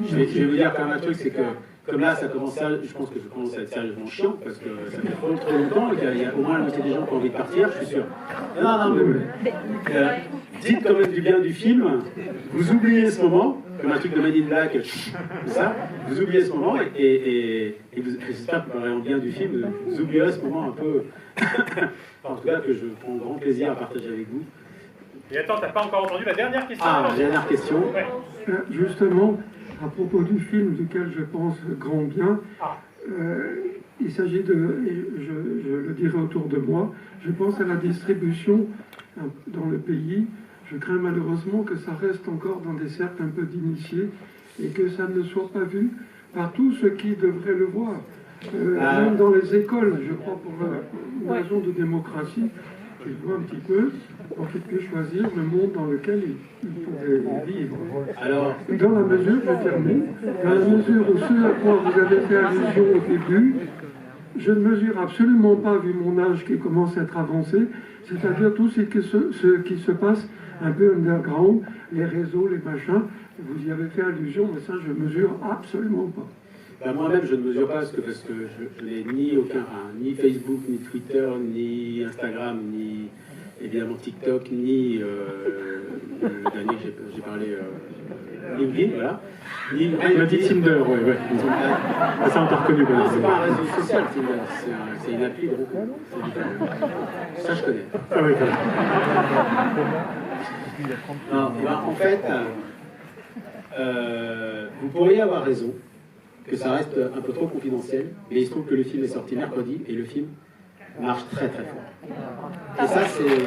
Je vais vous dire quand même un truc, c'est que comme là, ça commence à, je pense que je commence à être sérieusement chiant, parce que ça fait trop longtemps, il y a au moins la moitié des gens qui ont envie de partir, je suis sûr. Non, mais dites quand même du bien du film, vous oubliez ce moment, comme un truc de Man in Black, tout ça, vous oubliez ce moment, et j'espère que vous parlerez en bien du film, vous oublierez ce moment un peu, en tout cas que je prends grand plaisir à partager avec vous. Et attends, t'as pas encore entendu la dernière question? Ah, la dernière question. Justement, à propos du film duquel je pense grand bien, il s'agit de, et je le dirai autour de moi, je pense à la distribution dans le pays. Je crains malheureusement que ça reste encore dans des cercles un peu d'initiés et que ça ne soit pas vu par tous ceux qui devraient le voir. Même dans les écoles, je crois, pour une raison de démocratie, qu'ils voient un petit peu, pour qu'ils puissent choisir le monde dans lequel ils pourraient vivre. Alors, dans la mesure, je termine, dans la mesure où ce à quoi vous avez fait allusion au début, je ne mesure absolument pas, vu mon âge qui commence à être avancé, c'est-à-dire tout ce qui se passe un peu underground, les réseaux, les machins, vous y avez fait allusion, mais ça, je ne mesure absolument pas. Ben moi-même, je ne mesure pas parce que je n'ai ni Facebook, ni Twitter, ni Instagram, ni évidemment TikTok, ni le dernier que j'ai parlé, LinkedIn, voilà. Il m'a dit Tinder, ouais. Ça, on t'a reconnu. C'est pas un réseau social, Tinder, c'est une appli de rencontre. Ça, je connais. Ah oui, non, en fait, vous pourriez avoir raison que ça reste un peu trop confidentiel, mais il se trouve que le film est sorti mercredi et le film marche très très fort. Et ça, c'est quelque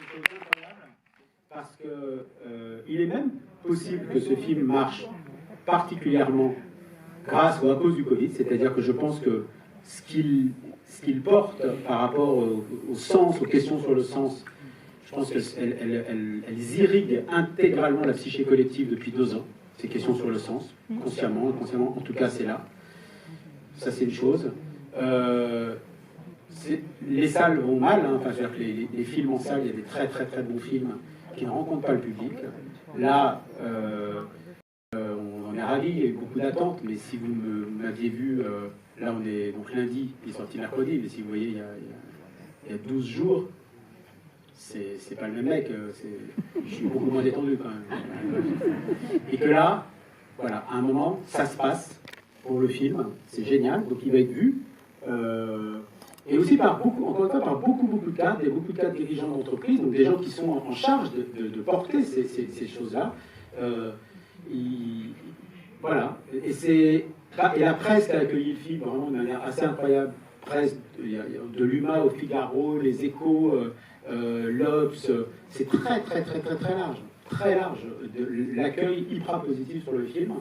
chose d'incroyable, parce que il est même possible que ce film marche particulièrement grâce ou à cause du Covid, c'est-à-dire que je pense que ce qu'il porte par rapport au sens, aux questions sur le sens, je pense qu'elles irriguent intégralement la psyché collective depuis 2 ans, ces questions sur le sens, consciemment, inconsciemment, en tout cas c'est là. Ça c'est une chose. Les salles vont mal, hein. Enfin, c'est-à-dire que les films en salle, il y a des très très très bons films qui ne rencontrent pas le public. Là, on en est ravis, il y a eu beaucoup d'attentes, mais si vous m'aviez vu, là on est donc lundi, il est sorti mercredi, mais si vous voyez, il y a 12 jours, c'est pas le même mec, je suis beaucoup moins détendu quand même. Et que là, voilà, à un moment, ça se passe pour le film, c'est génial, donc il va être vu. Et aussi par encore une fois, par beaucoup de cadres, et beaucoup de cadres dirigeants d'entreprise, donc des gens qui sont en charge de porter ces choses-là. Voilà, et la presse qui a accueilli le film vraiment de manière assez incroyable, presse de l'Huma au Figaro, les Échos, l'Obs, c'est très large, l'accueil hyper positif sur le film.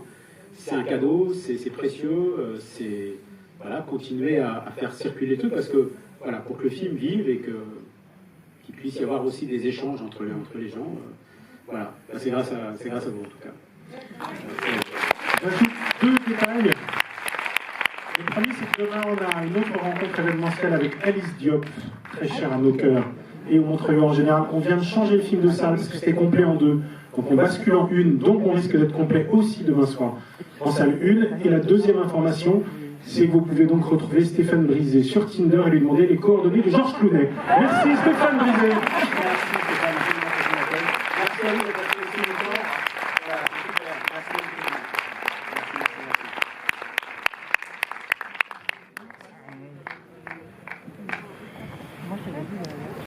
C'est un cadeau, c'est précieux, c'est voilà, continuer à faire circuler le truc parce que voilà, pour que le film vive et qu'il puisse y avoir aussi des échanges entre les gens, voilà, c'est grâce à vous en tout cas. J'ajoute 2 détails. Le premier, c'est que demain, on a une autre rencontre événementielle avec Alice Diop, très chère à nos cœurs, et au Montreuil en général. On vient de changer le film de salle parce que c'était complet en 2. Donc on bascule en 1, donc on risque d'être complet aussi demain soir en salle 1. Et la deuxième information, c'est que vous pouvez donc retrouver Stéphane Brisé sur Tinder et lui demander les coordonnées de Georges Clooney. Merci Stéphane Brisé.